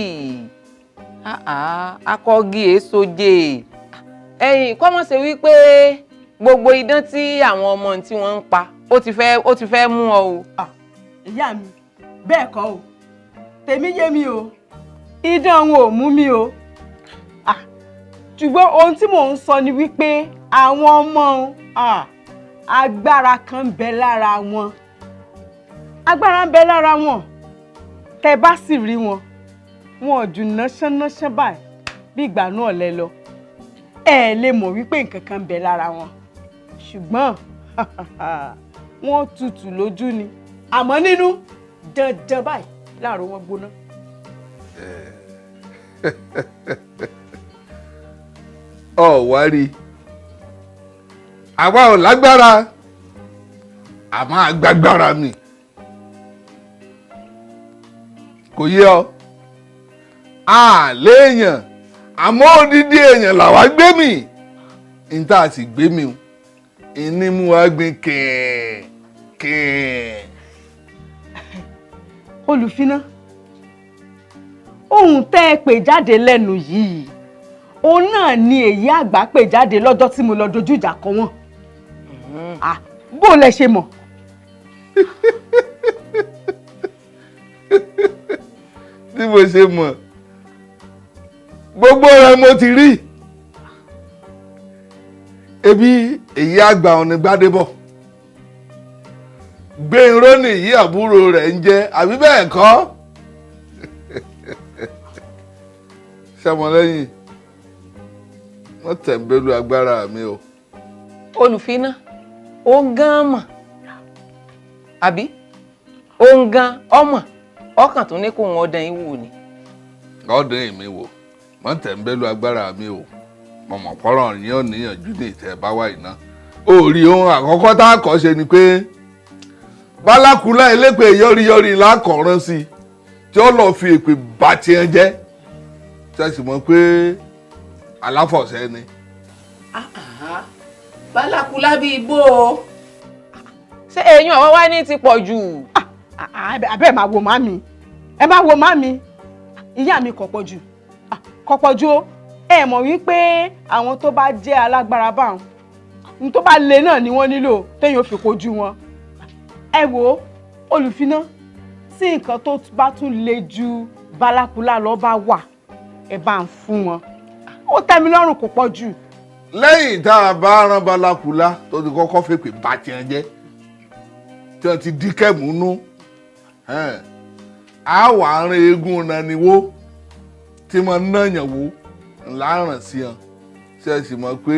akọgi èsoje ẹ̀yìn kọ́mọ̀ ṣe wípé gbogbo idán tí àwọn ọmọ tí wọ́n ń pa ó ti fẹ́ mú ọ o. Ìyá mi bẹ́ẹ̀ kọ́ o tèmi yé mi o idán wọn ò mú mi o ṣùgbọ́n ohun tí mò ń sọ ni wípé àwọn ọmọ agbára kan ń bẹ lára wọn agbára ń bẹ lára wọn tẹ́ bá sì rí wọn wọn ò jù náṣánnáṣán báyìí bí ìgbà náà lẹ lọ ẹ lè mọ̀ wípé nǹkan kan ń bẹ lára wọn ṣùgbọ́n wọ́n tutù lójú ni àmọ́ nínú dandan báyìí láàárọ̀ wọn gbóná. wá rí àwa ò lágbára àmọ́ agbágbára mi kò yé ọ léèyàn àmọ́ odidi èèyàn làwa gbé mi níta sì gbé mi ìní mú wa gbin kẹ̀ẹ́. Olùfiná ohun tẹ́ ẹ pè jáde lẹ́nu yìí òun náà ni èyí àgbà pè jáde lọ́jọ́ tí mo lọ dojú ìjà kọ wọ́n bó lẹ ṣe mọ̀. tí mo ṣe mọ̀ gbogbo rẹ̀ mo ti rí ebi èyí àgbà ọ̀nì Gbádébọ̀ Gbénró nìyí àbúrò rẹ̀ ń jẹ́ àbí bẹ́ẹ̀ kọ́. Sẹ́mọlẹ́yìn wọ́n tẹ̀m̀bẹ̀lú agbára mi o. Olùfiná ó ń gán mọ̀ àbí ó ń gán ọmọ ọkàn tó ní kó wọn ọdàn yín wò ni. ọdàn èmi wò wọ́n tẹ̀m̀bẹ̀lú agbára mi o mọ̀mọ́ pọ́rọ̀ yín ò níyànjú ní ìtẹ̀ bá wà iná. Orí ohun àkọ́kọ́ tá a kọ́ ṣe ni pé bálákùlá elépè yọríyọrí lákọ̀ọ́rán sí tí ó lọ́ọ́ fi èpè bá tiẹ̀ jẹ́ ṣẹ́sì mọ̀ pé aláfọ̀ṣẹ́ ni. bálákùlá bíi bó o ṣé èèyàn ọwọ́ wá ní ti pọ̀ jù. abẹ́ máa wo màmí ẹ máa wo màmí ìyá mi kò pọ̀ jù o ẹ mọ̀ wípé àwọn tó bá jẹ́ alágbára báwọn ní tó bá le náà ni wọ́n nílò téèyàn fi kojú wọn. ẹ wo Olùfiná tí nǹkan tó bá tún le ju bálákùlá lọ bá wà ẹ bá ń fún wọn ó tẹ́ mi lọ́rùn kò pọ̀ jù. lẹ́yìn tá a bá rán bálákùlá tó ti kọ́kọ́ fèpè bá tiẹ̀ jẹ́ tí wọ́n ti dí kẹ́mù nú á wà á rán eégún naniwó tí mo náyàn wò ńlá ràn sí wọn ṣe é sì mọ̀ pé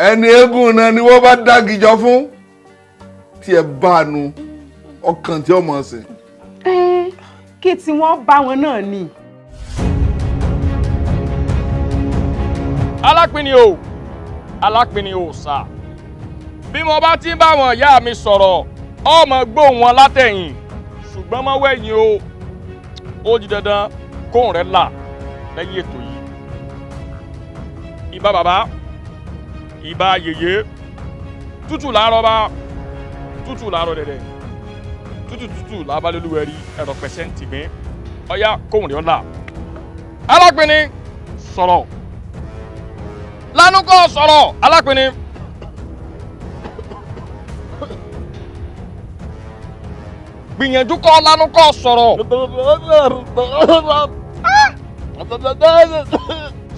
ẹni eégún naniwó bá dágijọ fún tí ẹ bá nu ọkàn tí ọmọ sìn. kí tí wọ́n bá wọn náà ni. alápinni o sà bí mo bá ti ń bá àwọn ìyá mi sọ̀rọ̀ ọmọ gbóhùn wọn látẹ̀yìn ṣùgbọ́n mọ́ wẹ̀yìn ó di dandan kóhùn rẹ̀ là lẹ́yìn ètò yìí. ìbà bàbá ìbà yèyé tútù làárọ̀ bá tútù làárọ̀ dẹ̀dẹ̀ tútù lábálólúwẹ̀rí ẹ̀rọ pẹ̀sẹ̀ntì mi ọ̀yá kóhùn rí ọ̀la. alápinni sọ̀rọ̀ lánú kọ́ sọ̀rọ̀ alápinni. gbìyànjú kọ́ lánú kọ́ sọ̀rọ̀.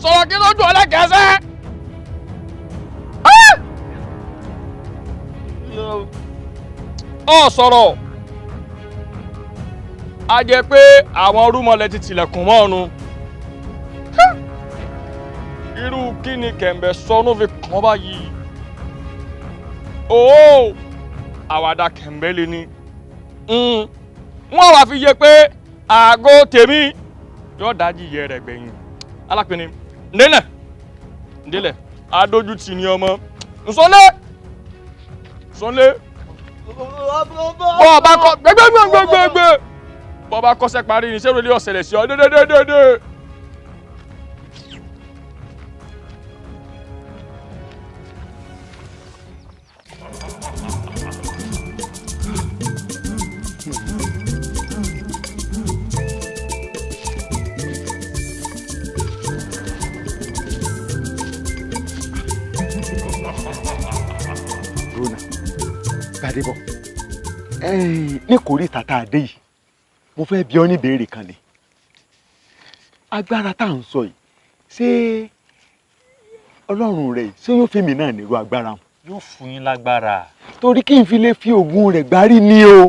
sọ̀rọ̀ kí ló dùn ọlẹ́kẹ̀ẹ́sẹ́. ọ sọ̀rọ̀ a jẹ́ pé àwọn rúmọlẹ̀ ti tilẹ̀kùn mọ́ ọ̀run. irú kí ni kẹ̀mbẹ̀ sọnù fi kàn báyìí. ooo àwàdà kẹ̀mbẹ̀ lé ní. wọ́n wá fi yé pé àgọ́ tèmi yóò dájú iye rẹ̀ gbẹ̀yìn. alápinni ndélẹ̀ adójútì ni ọmọ nsọ́lé bọ́ọ̀bá kọ́ gbẹgbẹgbẹgbẹgbẹ bọ́ọ̀bá kọ́sẹ́ parí ní sẹ́rù ilé ọ̀sẹ̀lẹ̀ sí ọ dédédédé. Gbadebo ní kòríta tá a dé yìí mo fẹ́ bi ọ́ ní ìbéèrè kan ni agbára tá à ń sọ yìí ṣé ọlọ́run rẹ̀ ṣé yóò fi mí náà nírú agbára wọn. yóò fún yín lágbára. torí kí n fi lè fi oògùn rẹ̀ gbárí ni o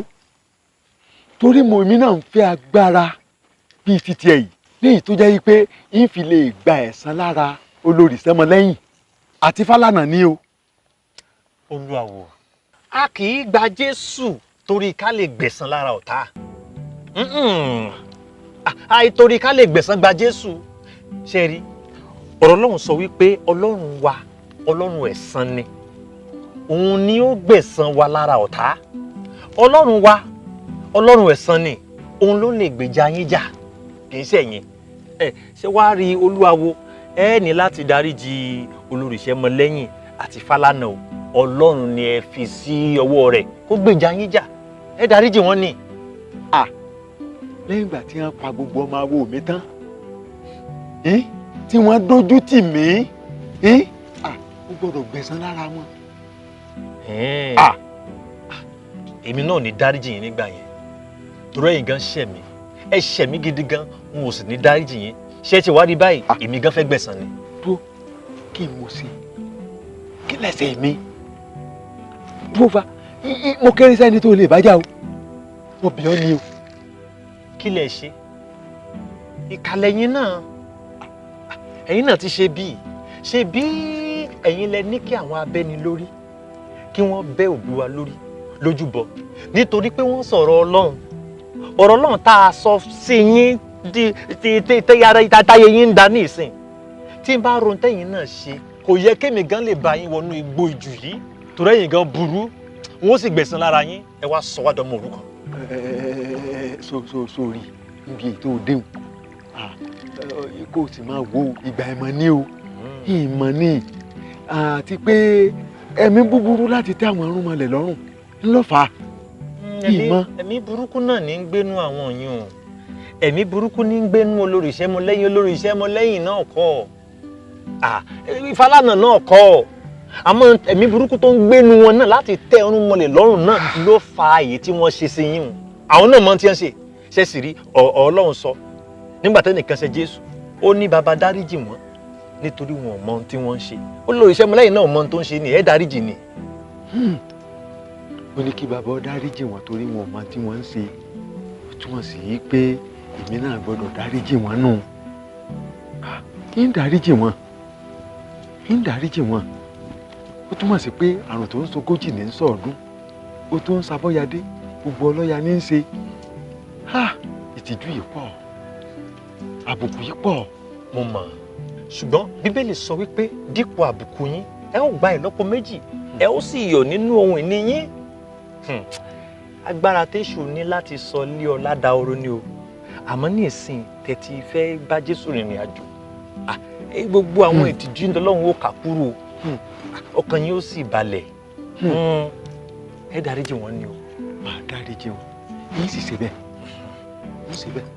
torí mo èmi náà ń fẹ́ agbára bíi titi ẹ̀ yìí léyìí tó jẹ́ pé n fi lè gba ẹ̀san lára olórí Sẹ́mọlẹ́yìn àti Fálànà ni o. Olúawo a kì í gba Jésù torí ká lè gbẹ̀san lára ọ̀tá àìtorí ká lè gbẹ̀san gba Jésù ṣe rí ọ̀rọ̀ Ọlọ́run sọ wípé Ọlọ́run wa Ọlọ́run ẹ̀san ni òun ni ó gbẹ̀san wa lára ọ̀tá Ọlọ́run wa Ọlọ́run ẹ̀san ni òun ló lè gbèjà yín jà kì í ṣẹ̀yin ṣé wàá rí Olúawo ẹ ní láti dáríjì olórí Sẹ́mọlẹ́yìn àti Fálànà o Ọlọ́run ni ẹ fi sí ọwọ́ rẹ̀ kó gbèjà yín jà ẹ dáríjì wọ́n ni. lẹ́yìn ìgbà tí wọ́n pa gbogbo ọmọ awo mi tán tí wọ́n dójú tì mí ó gbọ́dọ̀ gbẹ̀san lára wọn. èmi náà ní dáríjì yín nígbà yẹn torí ẹ̀yin gan ṣẹ̀ mí ẹ ṣẹ̀ mí gidi gan n ò sì ní dáríjì yín ṣé ti wá rí báyìí èmi gan fẹ́ gbẹ̀san ni. tó kí n mo ṣe kí lẹ́sẹ̀ mi tó fa mo kéré sẹ́ni tó lè bájà o mo bì ọ́ ni o. kí lẹ ṣe ìkàlẹ̀ yín náà ẹ̀yin náà ti ṣe bí ẹ̀yin lẹ ní kí àwọn abẹ́ni lórí kí wọ́n bẹ́ òbí wa lórí lójúbọ nítorí pé wọ́n sọ̀rọ̀ ọ̀rọ̀ Ọlọ́run tá a sọ sí yín táyé yín ń da ní ìsìn tí n bá ron tẹ́yìn náà ṣe kò yẹ kémi gan lè bá yín wọnú igbó ìjù yìí torí ẹ̀yin gan burú wọ́n sì gbẹ̀san lára yín ẹ wá sọ wá dọmọ òrukàn. sórí níbi ètò òdehùn kó o sì máa wo ìgbà ẹ̀mọ́ ní o ìmọ̀ ní àti pé ẹ̀mí búburú láti tẹ́ àwọn arúnmọlẹ̀ lọ́rùn ńlọ́fà ìmọ̀. ẹ̀mí burúkú náà ní ń gbénú àwọn yìí o ẹ̀mí burúkú ní ń gbénú olórí Sẹ́mọlẹ́yìn náà kọ́ Fálànà náà kọ́ àmọ́ ẹ̀mí burúkú tó ń gbénu wọn náà láti tẹ́ arúnmọlẹ̀ lọ́rùn náà ló fa èyí tí wọ́n ṣe sí yín o àwọn náà mọ tí wọ́n ṣe sì rí Ọlọ́run sọ nígbà tẹ́nìkan ṣe Jésù ó ní bàbá dáríjì wọ́n nítorí wọn ò mọ ohun tí wọ́n ń ṣe olórí Sẹ́mọlẹ́yìn náà mọ ohun tó ń ṣe ni ẹ̀ dáríjì ni. ó ní kí bàbá dáríjì wọ́n torí wọn ò mọ tí wọ́n ń ṣe ó túmọ̀ sí pé èmi náà gbọ́dọ̀ dáríjì wọ́n nù ń dáríjì wọ́n ó túmọ̀ sí pé àrùn tó ń sogójì ní sọ̀ọ́dún ó tó ń sabọ́yadé gbogbo ọlọ́ya ní í ṣe ìtìjú yìí pọ̀ àbùkù yìí pọ̀. mo mọ̀ ṣùgbọ́n Bíbélì sọ wípé dípò àbùkù yín ẹ ó gba ìlọ́po méjì ẹ ó sì yọ̀ nínú ohun ìní yín. agbára tẹ́ṣù ní láti sọ lé ọ ládàáhóró ni o àmọ́ ní ìsìn tẹ̀tí fẹ́ bá Jésù rìnrìn àjò gbogbo àwọn ìtìjú Ọlọ́run ó kà kúrò ọkàn yín ó sì balẹ̀ ẹ dáríjì wọ́n ni o. máa dáríjì wọn yín sì ṣe bẹ́ẹ̀ yín ṣe bẹ́ẹ̀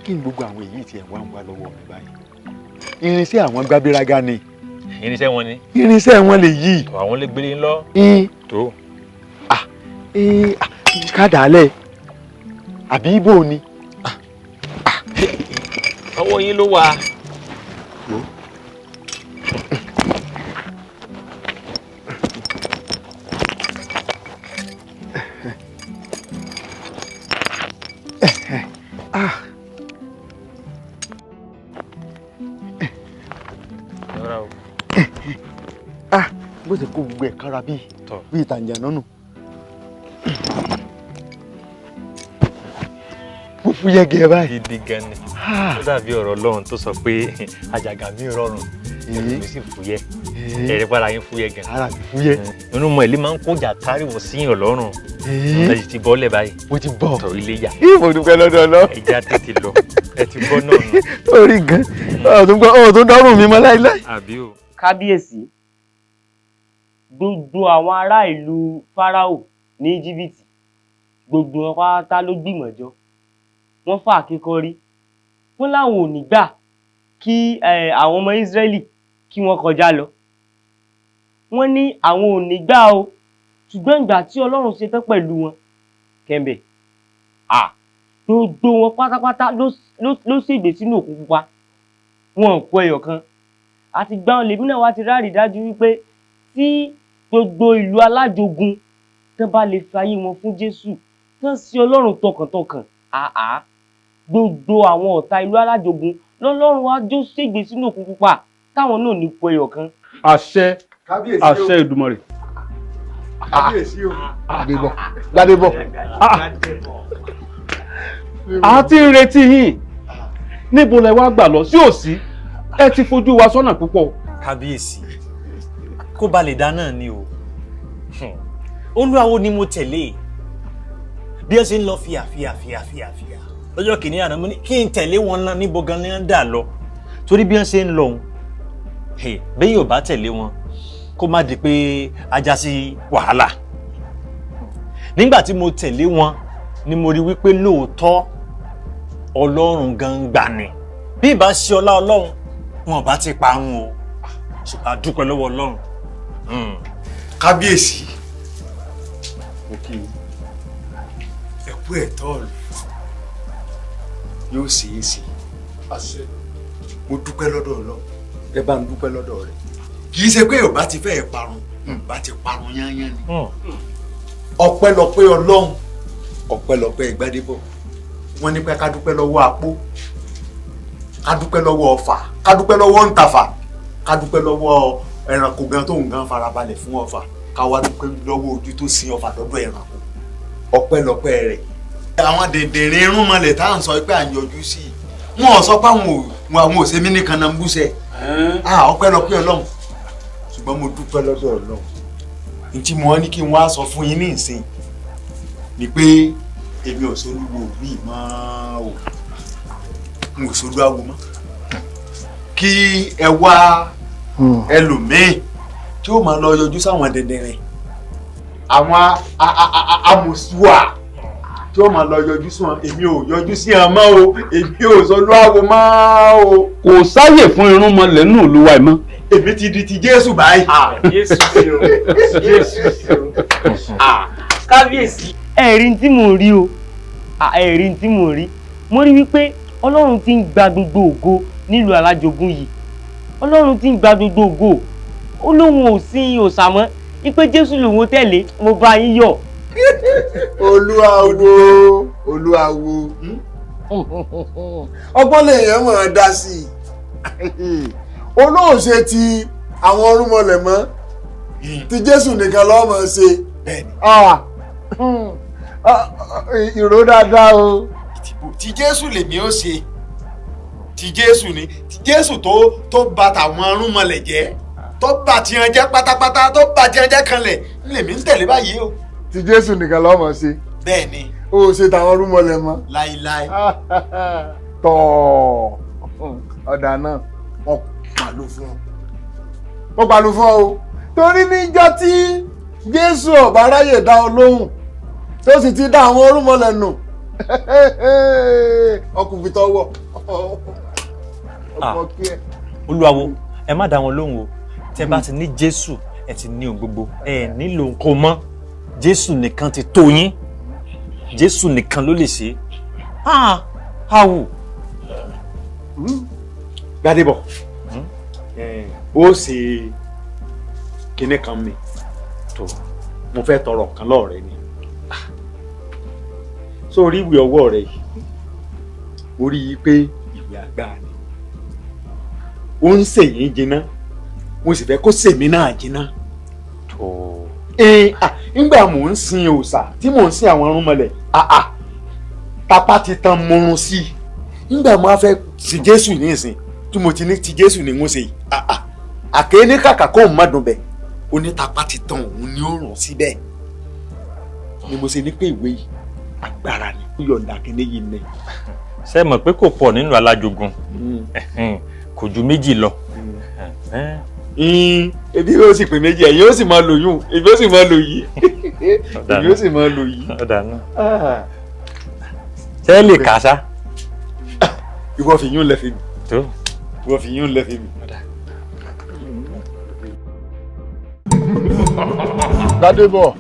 kí ni gbogbo àwọn èyí tí ẹ̀ wá ń wá lọ́wọ́ mi báyìí irinṣẹ́ àwọn gbábírágá ni. irinṣẹ́ wọn ni. irinṣẹ́ wọn lè yí. àwọn lè gbélé ńlọ. tó. kádàálẹ̀ àbí ibo ni. ọwọ́ yín ló wà. bó ṣe kó gbogbo ẹ̀ kára bíi ìtànjà nánú. ó fúyẹ́ gẹ̀ báyìí. gidi gan ni ó dàbí ọ̀rọ̀ Ọlọ́run tó sọ pé àjàgà mi rọrùn ẹ̀mí mi sì fúyẹ́ ẹ̀rí para yín fúyẹ́ gan. ara mi fúyẹ́. inú mọ̀ ẹ̀lí máa ń kójà káríwọ̀ síyàn lọ́rùn ẹ̀ ti bọ́ lẹ̀ báyìí. mo ti bọ̀ tọ̀ ilé yá. mo dúpẹ́ lọ́dọ̀ lọ. ẹja tètè lọ ẹ ti bọ́ náà nù. orí gan ọ̀tún dọ́rùn mi mọ́ láíláí. àbí o. kábíyèsí gbogbo àwọn ará ìlú Fáráò ní Íjíbítì gbogbo wọn pátá ló gbìmọ̀ jọ wọ́n fà kíkọrí wọ́n láwọn ò ní gbà kí àwọn ọmọ Ísírẹ́lì kí wọ́n kọjá lọ wọ́n ní àwọn ò ní gbà o ṣùgbọ́n ìgbà tí Ọlọ́run ṣe tán pẹ̀lú wọn kẹ̀mbẹ̀ gbogbo wọn pátápátá ló ṣègbè sínú Òkun Pupa wọn kò ẹyọ kan àti gbà wọn lèmi náà wá ti ráàrí dájú wípé tí gbogbo ìlú alájogun tán bá lè fi ayé wọn fún Jésù tán sí Ọlọ́run tọkàntọkàn gbogbo àwọn ọ̀tá ìlú alájogun lọ́lọ́run wá jó ṣègbè sínú Òkun Pupa táwọn náà ní kò ẹyọ kan. àṣẹ àṣẹ Èdùmàrè. kábíyèsí o. Gbádébọ̀. a ti ń retí yín níbo lẹ wá gbà lọ sí òsì ẹ ti fojú wa sọ́nà púpọ̀. kábíyèsí kó ba lè dá náà ni o olúwawo ni mo tẹ̀lé bí ẹ ṣe ń lọ fìyà lọ́jọ́ kìíní àná mo ní kí n tẹ̀lé wọn náà níbo gan ni wọ́n dà lọ torí bí wọ́n ṣe ń lọ òun bẹ́ẹ̀ yóò bá tẹ̀lé wọn kó má di pé ajá sí wàhálà nígbà tí mo tẹ̀lé wọn ni mo rí wípé lóòótọ́ Ọlọ́run gan gbà ni bí ìbá ṣe ọlá Ọlọ́run wọn bá ti parun o ṣùgbọ́n a dúpẹ́ lọ́wọ́ Ọlọ́run. kábíyèsí mo kí ẹ kú ẹ̀tọ́ ọ̀lù yóò ṣe é ṣe mo dúpẹ́ lọ́dọ̀ Ọlọ́run ẹ bá ń dúpẹ́ lọ́dọ̀ rẹ̀ kì í ṣe pé ọba ti fẹ́ parun bá ti parun yányán ni ọpẹ́lọpẹ́ Ọlọ́run ọpẹ́lọpẹ́ Gbádébọ̀ wọ́n ní pé ká dúpẹ́ lọ́wọ́ Apó ká dúpẹ́ lọ́wọ́ Ọ̀fà ká dúpẹ́ lọ́wọ́ Ntàfà ká dúpẹ́ lọ́wọ́ ẹranko gan tó ń gan farabalẹ̀ fún Ọ̀fà ká wá dúpẹ́ lọ́wọ́ ojú tó sin Ọ̀fà lọ́dọ̀ ẹranko ọpẹ́lọpẹ́ rẹ̀. àwọn dèdèrè irúnmọlẹ̀ tá à ń sọ pé à ń yọjú sí i wọn ò sọ pé àwọn ò ṣe mí nìkan náà ń búṣẹ ọpẹ́lọpẹ́ Ọlọ́run ṣùgbọ́n mo dúpẹ́ lọ́dọ̀ Ọlọ́run ní tí mo ní kí n wá sọ fún yín ní ìsìn ni pé èmi ò solúwo mi mọ́ o n ò solú awo mọ́ kí ẹ wá ẹlòmíì tí ó máa lọ yọjú sáwọn dẹdẹrẹ àwọn amòsùwà tí ó máa lọ yọjú sí wọn èmi ò yọjú sí wọn mọ́ o èmi ò solú awo mọ́ o. kò sáyè fún irúnmọlẹ̀ nù Olúwa ẹ̀ mọ́. èmi ti di ti Jésù báyìí. Jésù sí o Jésù sí o kábíyèsí. ẹ̀rí tí mò ń rí o ẹ̀rí tí mò ń rí mo rí wípé Ọlọ́run ti ń gba gbogbo ògo nílùú alájogún yìí Ọlọ́run ti ń gba gbogbo ògo ó lóun ò sí òòṣà mọ́ wípé Jésù lòun tẹ̀lé mo bá yín yọ̀. Olúwawo ọgbọ́n lèèyàn mọ̀ ọ́n dá sí i olóòṣè ti àwọn ọrùnmọlẹ̀ mọ́ ti Jésù nìkan lọ́mọ ṣe ìró dáadáa o. ti Jésù lèmi ó ṣe ti Jésù ni ti Jésù tó bà tàwọn ọrùnmọlẹ̀ jẹ́ tó bà tiwọn jẹ́ pátápátá tó bà tiwọn jẹ́ kanlẹ̀ lèmi ń tẹ̀lé báyìí o. ti Jésù nìkan lọ́mọ ṣe. bẹ́ẹ̀ ni. o ṣe tàwọn ọrùnmọlẹ̀ mọ́. láíláí. tọ́ ọ̀dà náà wọ́n pàlú fún ọ o torí níjọ́ tí Jésù ọ̀bá ráyè dá ọ lóhùn tó sì ti dá àwọn orúnmọlẹ̀ nù ọkùnrin tọwọ́ ọmọ kí ẹ. Olúwawo ẹ má dá wọn lóhùn o tẹ́ bá ti ní Jésù ẹ ti ní ohun gbogbo ẹ nílò nǹkan mọ́ Jésù nìkan ti tó yín Jésù nìkan ló lè ṣe áwù. Gbádébọ̀ ó ṣe kinní kan mi tó mo fẹ́ tọrọ kan lọ́ọ̀ rẹ ni sórí ìwé ọwọ́ rẹ yìí mo rí i pé ìwé àgbà ni ó ń ṣèyìn jiná mo sì fẹ́ kó ṣèmí náà jiná tó nígbà mò ń sin òòṣà tí mò ń sin àwọn irúnmọlẹ̀ tapá ti tan mọ́rún sí i nígbà mo á fẹ́ sí Jésù ní ìsìn tí mo ti ní ti Jésù ní mo ṣe yìí àké ní kàkà kó má dùn bẹ́ẹ̀ onítapá ti tan òun ni ó rùn síbẹ̀ ni mo ṣe ní pé ìwé yìí agbára ni ó yọ̀ǹda kíní yìí ní. Ṣé mọ̀ pé kò pọ̀ nínú alájogun kò ju méjì lọ. Ebi yóò sì pé méjì ẹ̀yin ó sì máa lò yún ebi ó sì máa lò yìí ebi ó sì máa lò yìí. Ṣé ẹ lè kà sá. Ìwọ fi yún lẹ́fẹ̀ẹ́ mi. Ìwọ fi yún lẹ́fẹ̀ẹ́ mi. Gbádébọ̀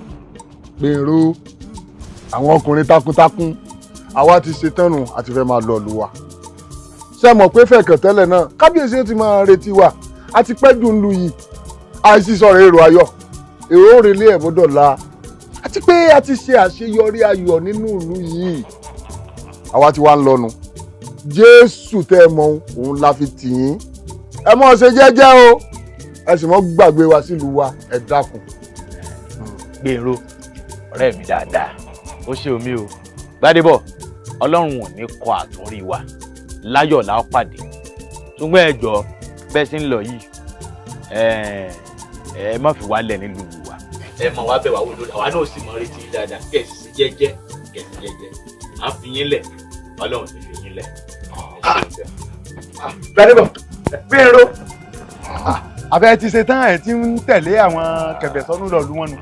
Gbèrò àwọn ọkùnrin takuntakun àwa ti ṣetán nù àti fẹ́ máa lọ lù wá. Ṣé mọ̀ pé fẹ̀kàn tẹ́lẹ̀ náà kábíyèsí ó ti máa retí wa a ti pẹ́ jù ń lu yìí àìsí sọ̀rọ̀ èrò ayọ̀ èrò òrèlé ẹ̀ mọ́dọ̀la àti pé a ti ṣe àṣeyọrí ayọ̀ nínú ìlú yìí àwa ti wá ń lọ́nu Jésù tẹ́ ẹ mọ̀ òun la fi tì yín ẹ mọ̀ ṣe jẹ́jẹ́ o ẹ sì mọ̀ gbàgbé wa sílùú wa ẹ dákun. Gbèrò ọ̀rẹ́ mi dáadáa ó ṣe omi o Gbádébọ̀ Ọlọ́run ò ní kọ àtúnrí wa láyọ̀ la ó pàdé ṣùgbọ́n ẹ jọ̀ọ́ bẹ́ẹ̀ sì ń lọ yìí ẹ má fi wá lẹ̀ nílùú wa. ẹ mọ̀ wá bẹ̀ wá wò lórí àwa náà sì mọ retí dáadáa kẹ̀sì jẹ́jẹ́ à ń fi yín lẹ̀ Ọlọ́run ti fi yín lẹ̀. Gbádébọ̀ Gbèrò abẹ́ ti ṣe tán ẹ̀ tí ń tẹ̀lé àwọn kẹ̀bẹ̀sọ́nù lọ́ọ̀lù wọn nù.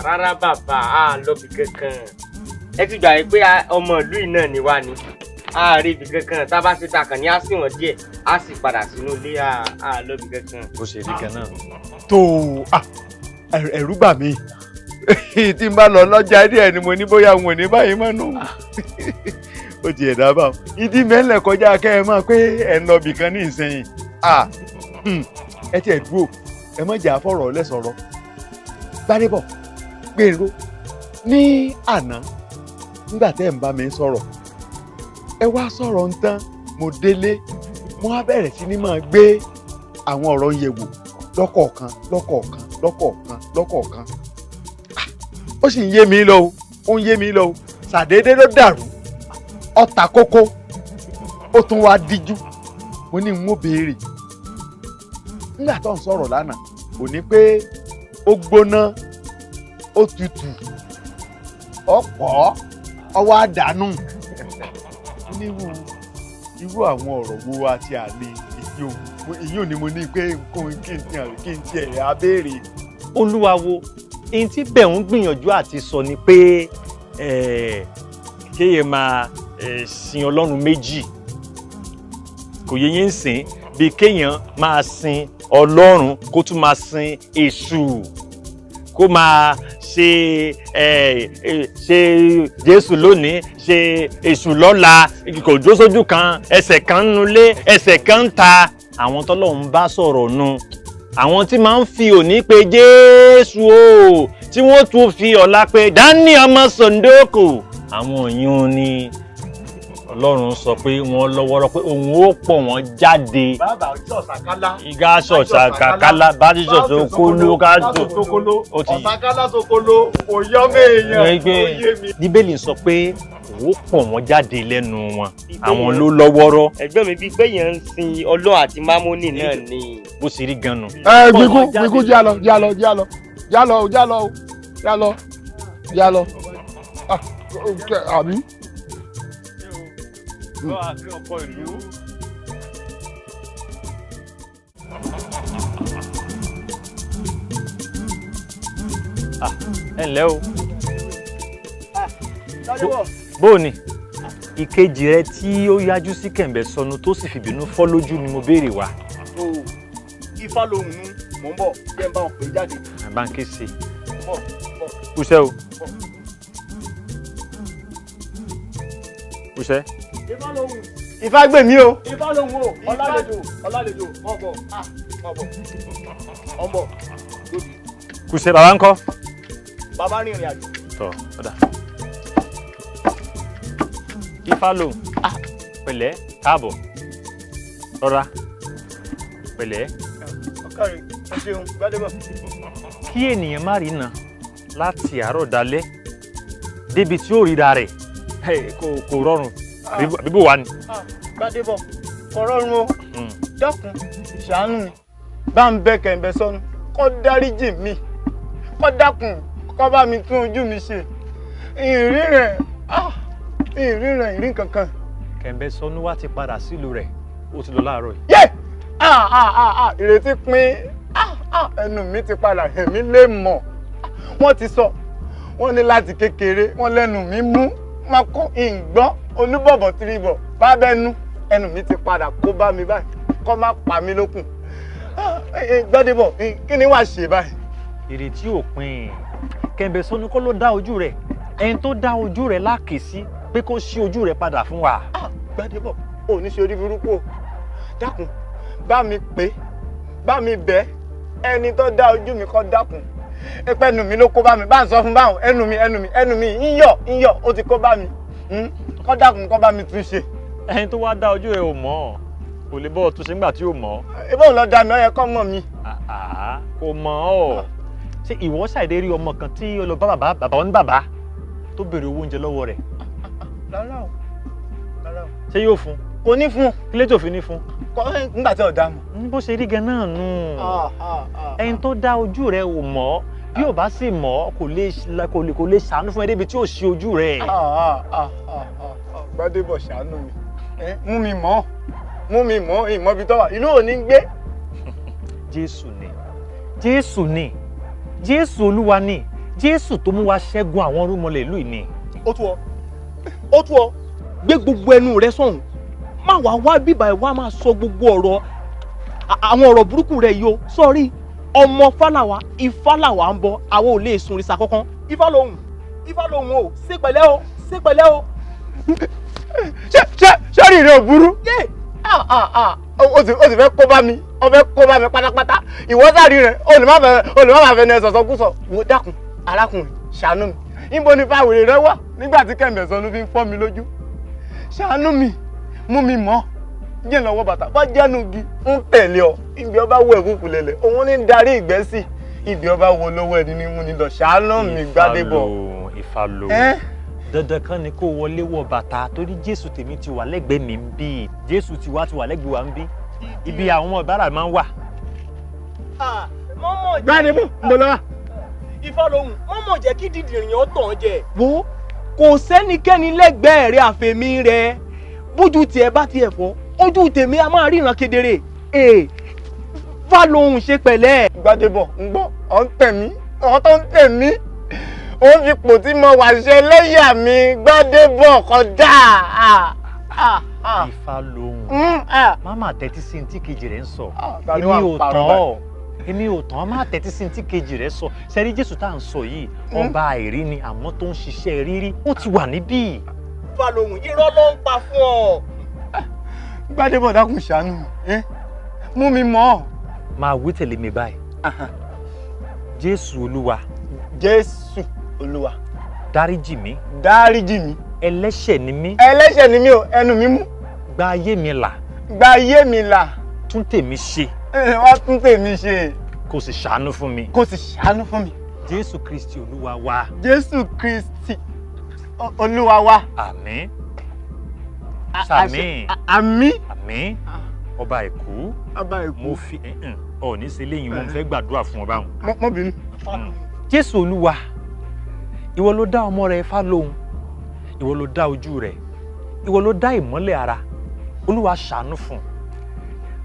Rárá bàbá a lọ bí kankan ẹ ti gbà pé ọmọ ìlú yìí náà ni wá ni a rí ibi kankan tá a bá ṣe ta kàn ní á sì wọ́n díẹ̀ á sì padà sínú ilé a lọ bí kankan. Ó ṣe rí kan náà. Tó ẹ̀rù bà mí tí n bá lọ lọ́jà díẹ̀ ni mo ní bóyá wọn ò ní báyìí mọ́ nù. Ó ti ẹ̀dá bá wọn ìdí mẹ́lẹ̀ kọjá kẹ́ ẹ mọ̀ pé ẹ̀ ń lọ bì kan ní ìsinyìí ẹ tiẹ̀ dúró ẹ má jà fọ̀rọ̀ lẹ́sọ̀rọ̀. Gbádébọ̀ Gbèrò ní àná nígbà tẹ́ ẹ̀ ń bá mi sọ̀rọ̀ ẹ wá sọ̀rọ̀ ń tán mo délé mo wá bẹ̀rẹ̀ sí ní máa gbé àwọn ọ̀rọ̀ yẹ̀ wò lọ́kọ̀ọ̀kan ó sì ń yé mi lọ o ó ń yé mi lọ o ṣàdédé ló dàrú ọ̀tà kókó ó tún wá díjú mo ní n ó béèrè nígbà tó ń sọ̀rọ̀ lánàá ò ní pé ó gbóná ó tutù ọ̀pọ̀ ọwọ́ àdánù irú àwọn ọ̀rọ̀ wo àti àlè èyí ò ní mo ní pé kí n tiẹ̀ abéèrè. Olúwawo èyí tí bẹ̀ ń gbìyànjú àti sọ ni pé kéèyàn máa sin Ọlọ́run méjì kò yẹ yín sìn bí kéèyàn máa sin Ọlọ́run kó tún máa sin Èṣù kó máa ṣe Jésù lónìí ṣe Èṣù lọ́la kò jó sójú kan ẹsẹ̀ kan nulẹ̀ ẹsẹ̀ kan ń ta àwọn tọ́lọ́run bá sọ̀rọ̀ nu àwọn tí máa ń fi òní pé Jésù o tí wọ́n tún fi ọ̀la pé Dání ọmọ Sòǹdókò àwọn yìí ni Ọlọ́run sọ pé wọ́n lọ́wọ́rọ́ pé òun ó pọ̀ wọ́n jáde. Bàbá ṣọ̀ṣàkálá. Ìgá ṣọ̀ṣàkálá bá ti ṣọ̀ṣàkóló ká tó. Ọ̀ṣàkálá sokolo òyọ́ méèyàn òye mi. Bíbélì sọ pé òun ó pọ̀ wọ́n jáde lẹ́nu wọn. Àwọn ló lọ́wọ́rọ́. Ẹgbẹ́ mi bíi pé yẹn ń sin Ọlọ́run àti Mámónì náà ni. Bó ṣe rí gan-an. Gbígún jálọ. Àbí. Ọkọ ìlú. ẹ ǹlẹ́ o. Bó ni ìkejì rẹ tí ó yájú sí kẹ̀m̀bẹ̀ sọnù tó sì fìbínú fọ́ lójú ni mo béèrè wá. Ifá lohùn nú mò ń bọ̀ jẹ́ ń bá wọn pè é jáde. Àbá ń ké sí i. Kúṣẹ́ o. Kúṣẹ́. Ifá lohùn. Ifá gbè mí o. Ifá lohùn o. Ọlálejò ọ̀bọ̀ ọ̀bọ̀. Kúṣẹ́ bàbá ńkọ́? Bàbá rìnrìn àjò. Tọ́ ọ̀dà. Ifá lohùn. Pẹ̀lẹ́ káàbọ̀. Rọra. Pẹ̀lẹ́. Ọ̀kàrẹ̀ ẹ ṣeun Gbádébọ̀. Kí ènìyàn má rí na láti àárọ̀ dalẹ́ débi tí ó ríra rẹ̀ kò rọrùn bíbò wá ni. Gbádébọ̀ kò rọrùn o. Dákun ṣàánú mi bá ń bẹ kẹ̀m̀bẹ̀ sọnù kó dáríjì mi kó dákun kó bá mi tún ojú mi ṣe ìrìn kankan. Kẹ̀m̀bẹ̀ sọnù wá ti padà sílùú rẹ̀ ó ti lọ láàárọ̀ yìí. Yé! Ìrètí pín ẹnu mi ti padà èmi lè mọ̀ wọ́n ti sọ wọ́n ní láti kékeré wọ́n lẹ́nu mi mú má kọ́ ìgbọ́n olúbọ̀bọ̀ tìrìbọ̀ bá bẹ́nu ẹnu mi ti padà kó bá mi báyìí kó má pa mí lókun. Gbádébọ̀ kí ni wàá ṣe báyìí. Ìrètí òpin Kẹ̀m̀bẹ̀ sọnù kọ́ ló dá ojú rẹ̀ ẹni tó dá ojú rẹ̀ láàkè sí pé kó ṣí ojú rẹ̀ padà fún wa. Gbádébọ̀ ò ní ṣe orí burúkú o dákun bá mi pè bá mi bẹ̀ ẹni tó dá ojú mi kó dákun ẹpẹ ẹnu mi ló kó bá mi bá ń sọ fún báwọn ẹnu mi yíyọ ó ti kó bá mi kó dákun kó bá mi tún ṣe. Ẹni tó wá dá ojú rẹ̀ ò mọ̀ kò lè bọ́ ọtún ṣe nígbà tí ò mọ̀. ìbọn lọ dá mi ó yẹ kó mọ̀ mi. Kò mọ̀ ọ́ ṣé ìwọ ṣàìdé rí ọmọ kan tí ó lọ bá bàbá wọn ní bàbá tó béèrè owó oúnjẹ lọ́wọ́ rẹ̀. Rárá o. Ṣé yóò fún? Kò ní fún. Kí ló tó fi ní fún? Nígbà tí ọ̀dà mọ̀. Bó ṣe rí gan náà nù. Ẹni tó dá ojú rẹ̀ ò mọ̀ bí ò bá sì mọ̀ kò lè ṣàánú fún ẹ débi tí ò ṣí ojú rẹ̀. Gbádébọ̀ ṣàánú mi mú mi mọ̀ ìmọ̀bi tó wà ìlú ò ní gbé. Jésù Olúwa ni Jésù tó mú wa ṣẹ́gun àwọn rúmọlẹ̀ ìlú ìní. Ó tú ọ gbé gbogbo ẹnu rẹ sọ̀hún má wá bíbá ẹ̀ wá máa sọ gbogbo ọ̀rọ̀ àwọn ọ̀rọ̀ burúkú rẹ̀ yìí o sọ́ọ́rí ọmọ fálàwà Ifálàwà ń bọ àwọn ò lè sun ìrìsà kankan. Ifá lohùn o ṣé pẹ̀lẹ́ o. ṣé rí rẹ ò burú. ó sì fẹ́ kó bá mi pátápátá ìwọ sáré rẹ olùmọ̀fẹ́ fẹ́ ní ẹ̀sọ̀ sọkúsọ wo dákun arákùnrin ṣàánú mi níbo ni fáwèrè rẹ wà nígbà tí Kẹ̀m̀bẹ̀ sọnù fi ń fọ́ mi lójú ṣàánú mi mú mi mọ́ jẹ́ lọ́wọ́ bàtà bá jẹ́nu gi ń tẹ̀lé ọ ibi ọba wo ẹ̀kúkú lẹ̀lẹ̀ òun ní darí ìgbẹ́ sí ibi ọba wo lọ́wọ́ ẹni ní mú ni lọ ṣàánú mi Gbádébọ̀. Ifá lo dandan kan ni kó wọlé wọ bàtà torí Jésù tèmi ti wà lẹ́gbẹ̀ẹ́ mi ń bí Jésù ti wà lẹ́gbẹ̀ẹ́ wa ń bí ibi àwọn ọmọ ìbára máa ń wà. Gbádébọ̀ ń bọ̀ lọ́wọ́. Ifá lohùn mọ́mọ́ jẹ́ kí dídìrín ó tàn jẹ. wo kò sẹ́nikẹ́ni lẹ́gbẹ̀ẹ́ rẹ̀ àfẹ̀mí rẹ̀ bójú tiẹ̀ bá tiẹ̀ fọ́ ojú tèmi a máa ríran kedere. Ifá lohùn ṣe pẹ̀lẹ́. Gbádébọ̀ ń gbọ́ ọ̀ ń tẹ̀ mí ọ̀ tó ń tẹ̀ mí ó fi pò tí mo wà ṣe lẹ́yà mi Gbádébọ̀ kódà. Ifá lohùn má tẹ́tí sí tí kejì rẹ̀ ń sọ èmi ò tán má tẹ́tí sí tí kejì rẹ̀ sọ sẹ́rí Jésù tá à ń sọ yìí ọba àìrí ni àmọ́ tó ń ṣiṣẹ́ rírí ó ti wà níbí. Ifá lohùn irọ́ ló ń pa fún ọ. Gbádébọ̀ dákun ṣàánú mú mi mọ́. máa wí tẹ̀lé mi báyìí. Jésù Olúwa. Jésù Olúwa. dáríjì mi. dáríjì mi. ẹlẹ́ṣẹ̀ ni mí. ẹlẹ́ṣẹ̀ ni mí o ẹnu mi mú. gba ayé mi là. gba ayé mi là. tún tèmi ṣe. wá tún tèmi ṣe. kò sì ṣàánú fún mi. kò sì ṣàánú fún mi. Jésù Kristi Olúwa wa. Jésù Kristi Olúwa wa. Àmín. Àmín. Àmín. Àmín. Ọba Èkó. Ọba Èkó. Mo fi ọ ní ṣe léyìn mo fẹ́ gbàdúrà fún ọba wọn. Mọ́ bínú. Jésù Olúwa, ìwọ ló dá ọmọ rẹ Ifá lóhùn, ìwọ ló dá ojú rẹ, ìwọ ló dá ìmọ́lẹ̀ ara, Olúwa ṣàánú fún.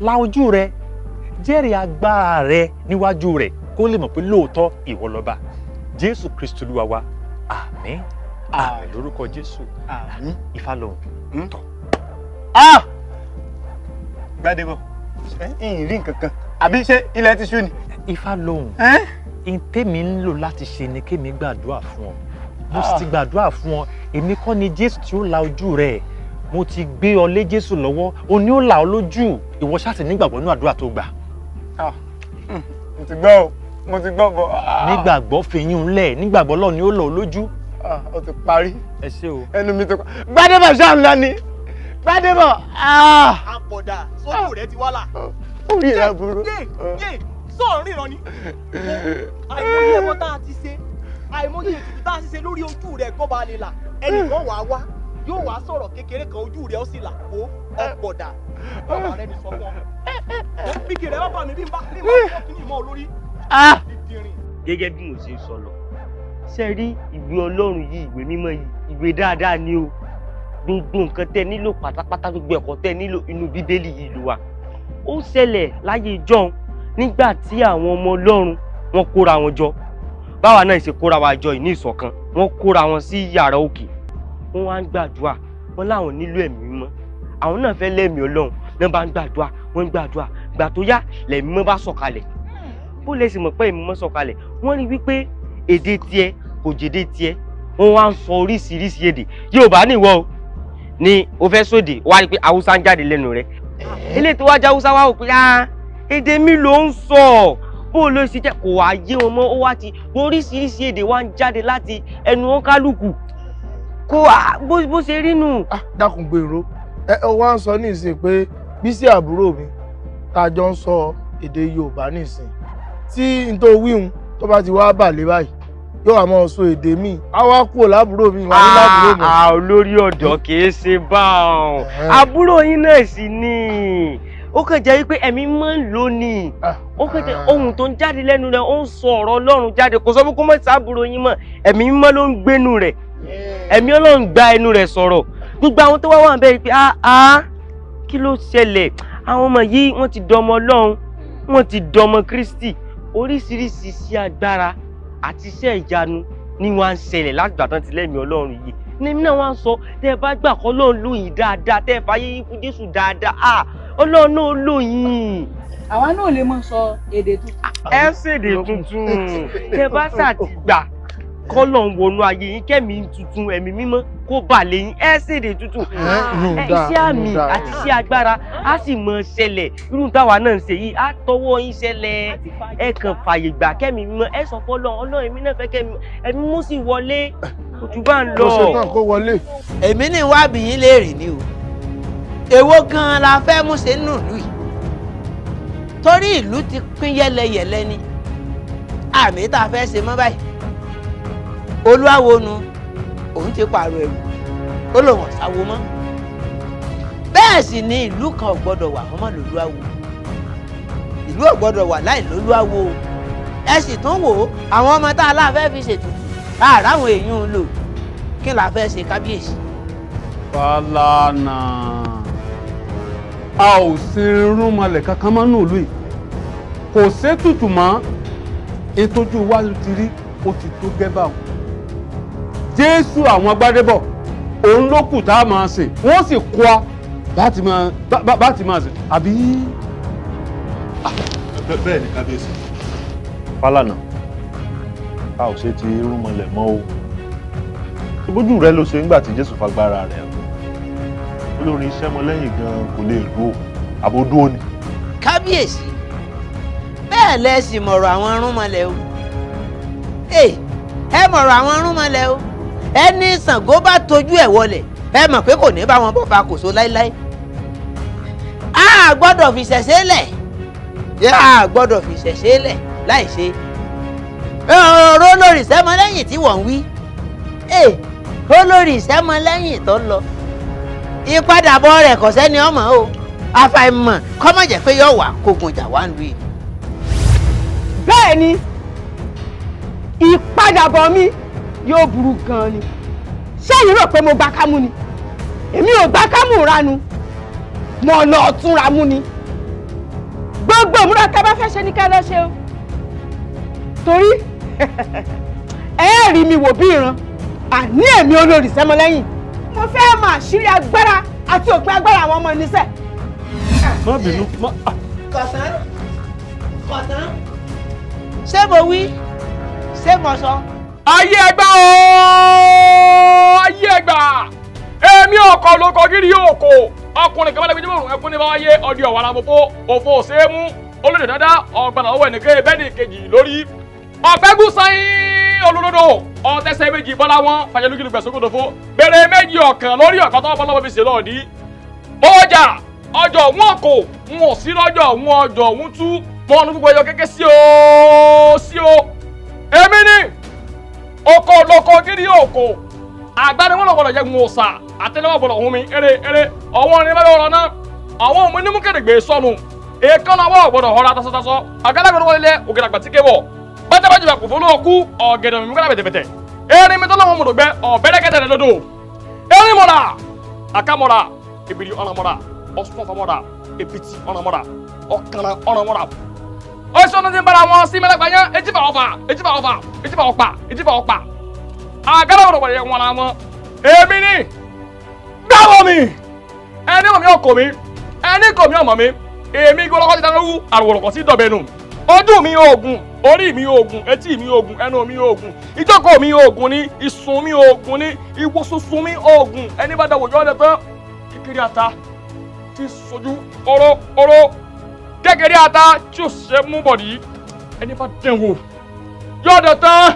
La ojú rẹ, jẹ́rìí agbára rẹ níwájú rẹ kó lè mọ̀ pé lóòótọ́ ìwọ lọ́ba. Jésù Kristi Olúwa wa. Àmín. Àmín lórúkọ Jésù. Àmín. Ifá lóhùn. Tọ̀. Gbádébọ̀, ìyìn rí nǹkan kan. Àbí ṣé ilẹ̀ ti ṣú ni? Ifá lóhùn. Tèmi ń lò láti ṣe ni kémi gbàdúrà fún ọ. Mo sì ti gbàdúrà fún ọ. Èmi kọ́ ni Jésù tí ó la ojú rẹ̀. Mo ti gbé ọ lé Jésù lọ́wọ́. O ní ó là ọ lójú. Ìwọ ṣáà ti nígbàgbọ́ nínú àdúrà tó gbà. Mo ti gbọ́ o. Mo ti gbọ́ bọ̀. Nígbàgbọ́ fèyún lẹ̀. Nígbàgbọ́ lọ́ọ̀ ni ó lọ ọ lójú. Ó ti parí. Ẹ ṣé o. Ẹnu mi ti pa. Gbádébọ̀ ṣáà ńlá ni. Gbádébọ̀. Àpọ̀dà sójú rẹ̀ ti wá là. Orí rẹ̀ burú. Sọ̀rọ̀ ríran ni. Àìmọye ẹ̀wọ̀n tá a ti ṣe. Àìmọye ètùtù tá a ti ṣe lórí ojú rẹ̀ kọ́ ba lè là. Ẹnìkan wàá wá. Yóò wá sọ̀rọ̀ kékeré kan ojú rẹ̀ ó sì là. Ó ọ̀pọ̀dà. Bàbá rẹ̀ ni sọ fún ọ. Bíkì rẹ̀ bàbá mi bí n bá fọ́ kí ni ìmọ̀ olórí. Gẹ́gẹ́ bí mo ṣe ń sọ lọ. Ṣé rí ìwé Ọlọ́run yìí, ìwé mímọ́ yìí, ìwé dáadáa ni o. Gbogbo nǹkan tẹ́ nílò pátápátá, gbogbo ẹ̀kọ́ tẹ́ nílò inú Bíbélì yìí ló wà. Ó ṣẹlẹ̀ láyé John nígbà tí àwọn ọmọ Ọlọ́run wọ́n kóra wọn jọ. Báwa náà ṣe kóra wa jọ ní ìṣọ̀kan. Wọ́n kóra wọn sí yàrá òkè. Wọ́n wá ń gbàdúrà. Wọ́n láwọn nílò ẹ̀mí mímọ́. Àwọn náà fẹ́ lẹ́mìí Ọlọ́run. Náà bá ń gbàdúrà. Wọ́n ń gbàdúrà. Ìgbà tó yá lẹ̀mí mímọ́ bá sọ̀kalẹ̀. Bó lè sì mọ̀ pé ẹ̀mí mímọ́ sọ̀kalẹ̀. Wọ́n rí wípé èdè tiẹ̀ kò jèdè tiẹ̀. Wọ́n wá ń sọ oríṣiríṣi èdè. Yorùbá nìwọ o. Ni o fẹ́ sóde wá rí pé Haúsá ń jáde lẹ́nu rẹ̀. Ilé tó wá jẹ́ Haúsá wá ò pé èdè mi ló ń sọ. Bó ló ṣe jẹ́ kò wá yé wọn mọ́. Ó wá ti oríṣiríṣi èdè wá ń jáde láti ẹnu wọn kálukú. Kó bó ṣe rí nù. Dákun gbèrò ẹ wá ń sọ ní ìsìn pé Bísí àbúrò mi tá a jọ ń sọ èdè Yorùbá ní ìsìn tí n tó wíhun tó bá ti wá bàlẹ́ báyìí yóò wá máa sọ èdè míì á wá kúrò lábúrò mi wà ní lábúrò mi. Olórí ọ̀dọ́ kìí ṣe báwọn àbúrò yín náà sì ni ó kàn jẹ́ wípé ẹ̀mí máa ń lò ní ó kàn jẹ́ ohun tó ń jáde lẹ́nu rẹ̀ ó ń sọ ọ̀rọ̀ Ọlọ́run jáde kò sọ fún kó mọ̀ sí àbúrò yín mọ̀ ẹ̀mí mímọ́ ló ń gbénu rẹ̀ ẹ̀mí Ọlọ́run gba ẹnu rẹ̀ sọ̀rọ̀ gbogbo àwọn tó wá wà bẹ́ẹ̀ pé kí ló ṣẹlẹ̀ àwọn ọmọ yìí wọ́n ti dọmọ Ọlọ́run wọ́n ti dọmọ Kristi oríṣiríṣi sí agbára àti iṣẹ́ ìyanu ni wọ́n ń ṣẹlẹ̀ látìgbà tán ti lẹ́mìí Ọlọ́run yìí ní èmi náà wá ń sọ tẹ́ ẹ bá gbà kọ́ Ọlọ́run lò yín dáadáa tẹ́ ẹ fàyè yín fún Jésù dáadáa Ọlọ́run náà lò yín. Àwa náà lè mọ sọ èdè tuntun. Ẹ ṣèdè tuntun tẹ́ ẹ bá ṣàtìgbà kọ́lọ́run wọnú ayé yín kẹ́mi tuntun ẹ̀mí mímọ́ kó bà lé yín ẹ ṣèdè tuntun iṣẹ́ àmì àti iṣẹ́ agbára á sì mọ ṣẹlẹ̀ irú táwa náà ń ṣe yìí á tọwọ́ yín ṣẹlẹ̀ ẹ kàn fàyè gbà kẹ́mi mímọ́ ẹ sọ fọ́lọ́ Ọlọ́run èmi náà fẹ́ kẹ́mi ẹ̀mí mú sí wọlé ojú bá ń lọ. Mo ṣe tán kó wọlé. Èmi ní wá bí yín léèrè ni o èwo gan-an la fẹ́ mú ṣe nù lù yìí torí ìlú ti pín yẹ́lẹyẹ̀lẹ ni àmì tá a fẹ́ ṣe mọ́ báyìí olúwawo nu òun ti pààrọ̀ ẹ̀rù ó lòun ọ̀sáwo mọ́ bẹ́ẹ̀ sì ni ìlú kan ò gbọ́dọ̀ wà mọ́ lólúwawo ìlú ò gbọ́dọ̀ wà láì lólúwawo ẹ sì tún wò ó àwọn ọmọ tá a láfẹ́ fi ṣètùtù láàárọ̀ àwọn èèyàn ń lò kí la fẹ́ ṣe kábíyèsí. Fálànà a ò sin irúnmọlẹ̀ kankan mọ́ ní ìlú yìí kò sétùtù mọ́ ètòjú iwájú ti rí ó ti tó gẹ́bà wọn. Jésù àwọn Gbádébọ̀ òun ló kù tá a máa sìn wọ́n sì kọ́ a bá ti máa sìn àbí. Bẹ́ẹ̀ ni kábíyèsí. Fálànà a ò ṣe ti irúnmọlẹ̀ mọ́ o ìbójú rẹ ló ṣe nígbà tí Jésù fagbára rẹ̀ olórin iṣẹ́ mọ lẹ́yìn gan kò lè rú àbódú òní. Kábíyèsí bẹ́ẹ̀ lẹ sì mọ̀rọ̀ àwọn irúnmọlẹ̀ o ẹ mọ̀rọ̀ àwọn irúnmọlẹ̀ o ẹni Ṣàngó bá tojú ẹ̀ wọlẹ̀ ẹ mọ̀ pé kò ní bá wọn bọ́ fa kòso láíláí a gbọ́dọ̀ fi ṣẹ̀ṣẹ̀ lẹ̀ a gbọ́dọ̀ fi ṣẹ̀ṣẹ̀ lẹ̀ láì ṣe ọ̀rọ̀ olórí ìṣẹ́mọlẹ́yìn tí wọ́n ń wí olórí ìṣẹ́mọlẹ́yìn tó ń lọ ìpadàbọ̀ rẹ̀ kò sẹ́ni ọmọ o àfàìmọ̀ kọ́mọ̀ jẹ́ pé yóò wà kógun jà wá ń lu yìí. bẹ́ẹ̀ ni ìpadàbọ̀ mi yóò burú gan-an ni ṣẹ́yìn rò pé mo gbá kámú ni èmi ò gbá kámú ranu mo lọ túnra mú ni gbogbo ìmúra tẹ́ bá fẹ́ ṣe ní ká lọ ṣe o torí rí mi wò bí ìran àní èmi olórí Sẹ́mọlẹ́yìn mo fẹ́ mọ àṣírí agbára àti òpin agbára àwọn ọmọ níṣẹ́. má bínú má. kọ̀tán ṣé mo wí ṣé mo sọ. ayé ẹgbà ooo ayé ẹgbà èmi ọkọ lóko gírí òkò ọkùnrin kan bá dẹbi nímọ̀rún ẹkún ní bá wáyé ọdí ọ̀wàrà òfò òṣèémú olóde dáadáa ọgbàna ọwọ́ ẹnìkan bẹ́ẹ̀ ní kejì lórí ọ̀gbẹ́gùn sáyìn olódodo ọ̀tẹ́sẹ̀ méjì bọ́lá wọn fàjẹlúkìlú gbẹ̀sókòtò fún bèrè méjì ọ̀kan lórí ọ̀kan tó bọ́lá wọn fi ṣe lọ́ọ̀dí ọjà ọjọ́ wọn kò wọn ò sí lọ́jọ́ wọn ọjọ́ wọn tú mọ́ ọdún gbogbo ẹyọ kékeré sí o èmi ni oko lóko gírí òkò àgbàdo wọn lọ gbọ́dọ̀ jẹ ńwòsà àtẹlẹwọ gbọ́dọ̀ hun mi eré ọwọ́ ni bábẹ ọ̀rọ̀ náà àwọn ọmọ onímú kẹdẹgbẹ sọnù èèkàn náà wọ gbọ́dọ̀ ọ̀rọ̀ atasọtasọ àgàdàgbọdọ wọlé ògèdàgbà tí kébọ bàtàbàjì bàkú fún olóòkú ọ̀gẹ̀dẹ̀ mímú kẹdà bẹtẹbẹtẹ erin mi tó náà wọn mọdọ gbẹ ọbẹrẹkẹtẹ rẹ lọdọ erin mọra àkàmọra ebiri ọ̀nàmọra ọsùnfọmọra ebiti ọ̀nàmọra ọ̀kànà ọ̀nàmọra ọsùn ọdún tí ń bára wọn sí mẹlẹgbàyàn ejifa ọfà àgàdàgbọdọ wọlé wọn la wọn èmi ni gbàwọ mi ẹni mọ̀ mi ọkọ mi ẹni kò mi ọmọ mi èmi gbọ́dọ̀ ti dáná wú àrùwọ̀lọ̀kọ̀ sí dọ̀bẹ̀nù ojú mi oògùn orí mi oògùn etí mi oògùn ẹnu mi oògùn ìjókòó mi oògùn ni ìsùn mi oògùn ni ìwòsùnsùn mi oògùn ẹni bá dáwọ́ yọ ọ́ tán kékeré ata tí sojú oró kékeré ata tí ò ṣe mú bọ̀dí ẹni bá dẹ̀wò yọ ọ́ tán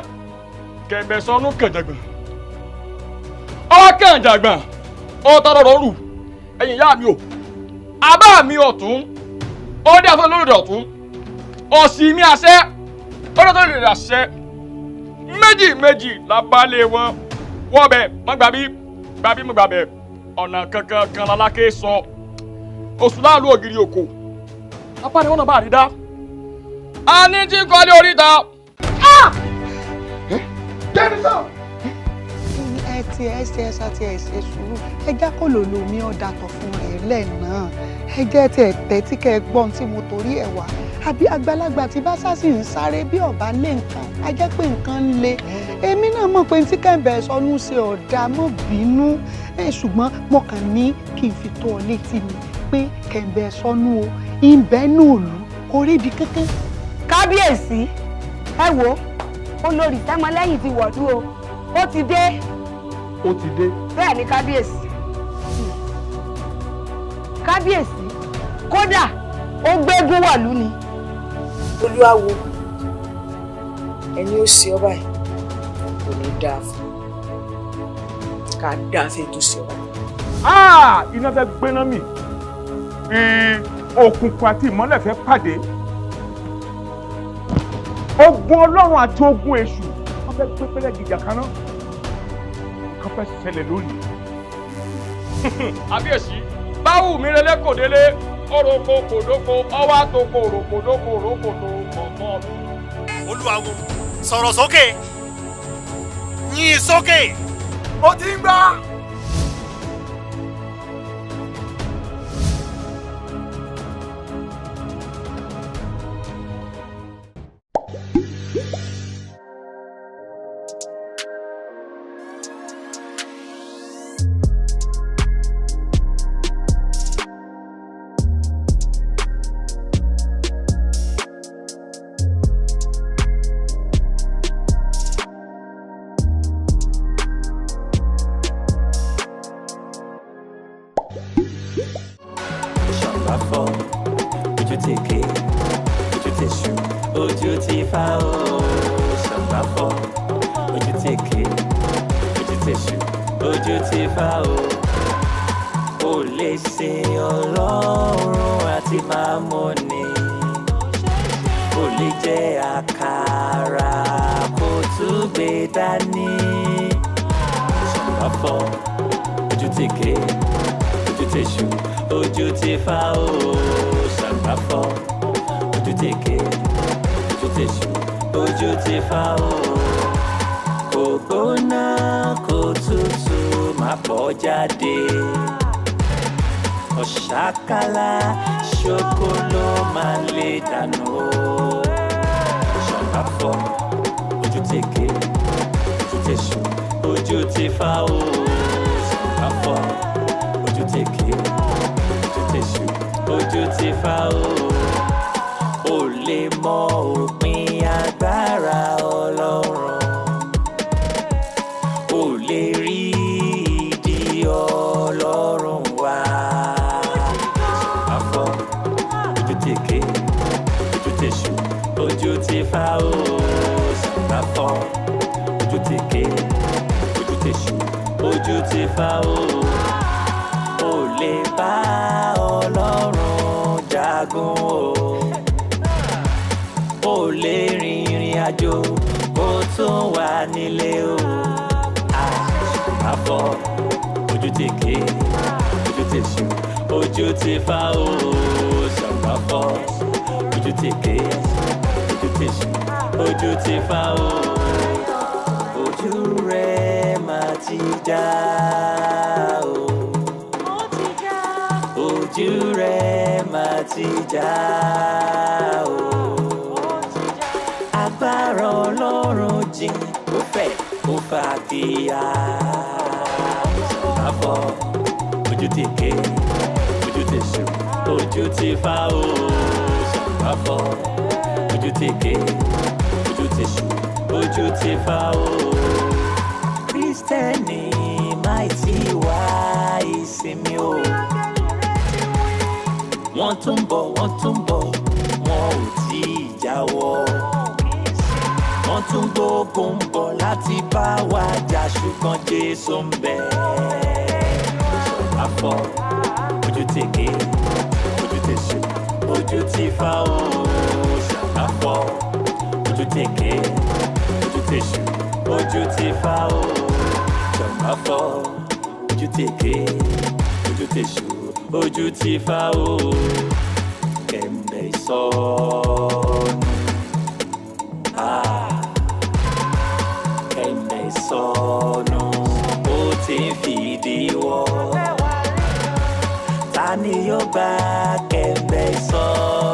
kẹ̀mbẹ̀ sọnù kẹ̀jẹ̀gbọ̀n ọkànjàgbọ̀n ọ̀tọ̀rọ̀ rù ẹ̀yìn ìyá mi o àbá mi ọ̀tún ó dé àfẹ́ lórí ọ̀tún òsì mi àṣẹ ó dé tó lè àṣẹ méjì lábálẹ̀ wọn wọ́n bẹ̀ mọ́ gbàbí mọ́ gbàbẹ̀ ọ̀nà kankan kan lálákè sọ oṣù láàlú ògiri òkò apá ni wọ́n náà bá rí dá a ní tí kọ́lé oríta. jẹ́nìsán. ẹ ṣe sùúrù ẹ já kó lòlò mi ọ̀dà tọ̀ fún rẹ̀ lẹ́ẹ̀nà ẹ jẹ́ tiẹ̀ tẹ́tí kẹ́ ẹ gbọ́n tí mo torí ẹ̀ wá àbí àgbàlagbà tí bá sá sì ń sáré bí ọ̀bá lé nǹkan á jẹ́ pé nǹkan ń le èmi náà mọ̀ pé tí kẹ́ńbẹ̀ sọnù ṣe ọ̀dà mọ́ bínú ṣùgbọ́n mo kàn ní kí n fi tó ọ létí mi pé kẹ́ńbẹ̀ sọnù o ìbẹ́nú òòlù kò rí ibi kankan. kábíyèsí ẹ wo olórí Sẹ́mọlẹ́yìn ti wọ̀lú o ó ti dé. ó ti dé. bẹ́ẹ̀ ni kábíyèsí kódà ó gbégún wọ̀lú ni. olúwawo ẹni ó ṣe ọba yìí kò ní dáa fún ká dáa fún ètò ṣe ọba. iná fẹ́ gbéná mì òkùnkùn àti ìmọ́lẹ̀ fẹ́ pàdé ogun ọlọ́run àti ogun èṣù wọ́n fẹ́ gbé pẹ́lẹ́ gìjà kaná kan fẹ́ ṣẹlẹ̀ lónìí. àbíyèsí báwù mi relé kò délé oroko kòdóko ọwọ́ àtòkò òròkòdóko òròkòdó kọ̀ọ̀kan mi. olúwawo sọ̀rọ̀ sókè yìn sókè. ó ti ń gbá. Ọ̀ṣàkálá ṣokolo máa lè dànù o. Ṣọ̀nà fọ́ ojú tèké ti fá o àfọ ojú ti ké ojú ti ṣú ojú ti fá o lè mọ òpin agbára Ọlọ́run o lè rí ìdí Ọlọ́run wá àfọ ojú ti ké ojú ti ṣú ojú ti fá o àfọ ojú ti ké ojú ti ṣú ojú ti fá o lè bá Ọlọ́run jagun o lè rìnrìn àjò kó tún wà nílé o àfọ ojú ti ké ojú ti ṣú ojú ti fá o ṣàpàfọ ojú ti ké ojú ti ṣú ojú ti fá o ojú rẹ̀ máa ti já o ojú rẹ̀ máa ti já o agbára Ọlọ́run jìn ó fẹ̀ ó fà kíá àfọ ojú ti ké ojú ti ṣú ojú ti fá o àfọ ojú ti ké ojú ti ṣú ojú ti fá o Kristẹni máì tí wá ìsinmi o wọ́n tún bọ̀ wọ́n ò tí ì jáwọ́ wọ́n tún gbógun bọ̀ láti bá wa jà ṣùgbọ́n Jésù ń bẹ àfọ ojú ti ké ojú ti ṣú ojú ti fá o àfọ ojú ti ké ojú ti ṣú ojú ti fá o àfọ ojú ti ké ojú ti ṣú ojú ti fá o kẹ̀mbẹ́ ìsọnù kẹ̀mbẹ́ ìsọnù ó ti ń fìdí wọ́ ta ni yóò gba kẹ̀mbẹ́ ìsọnù.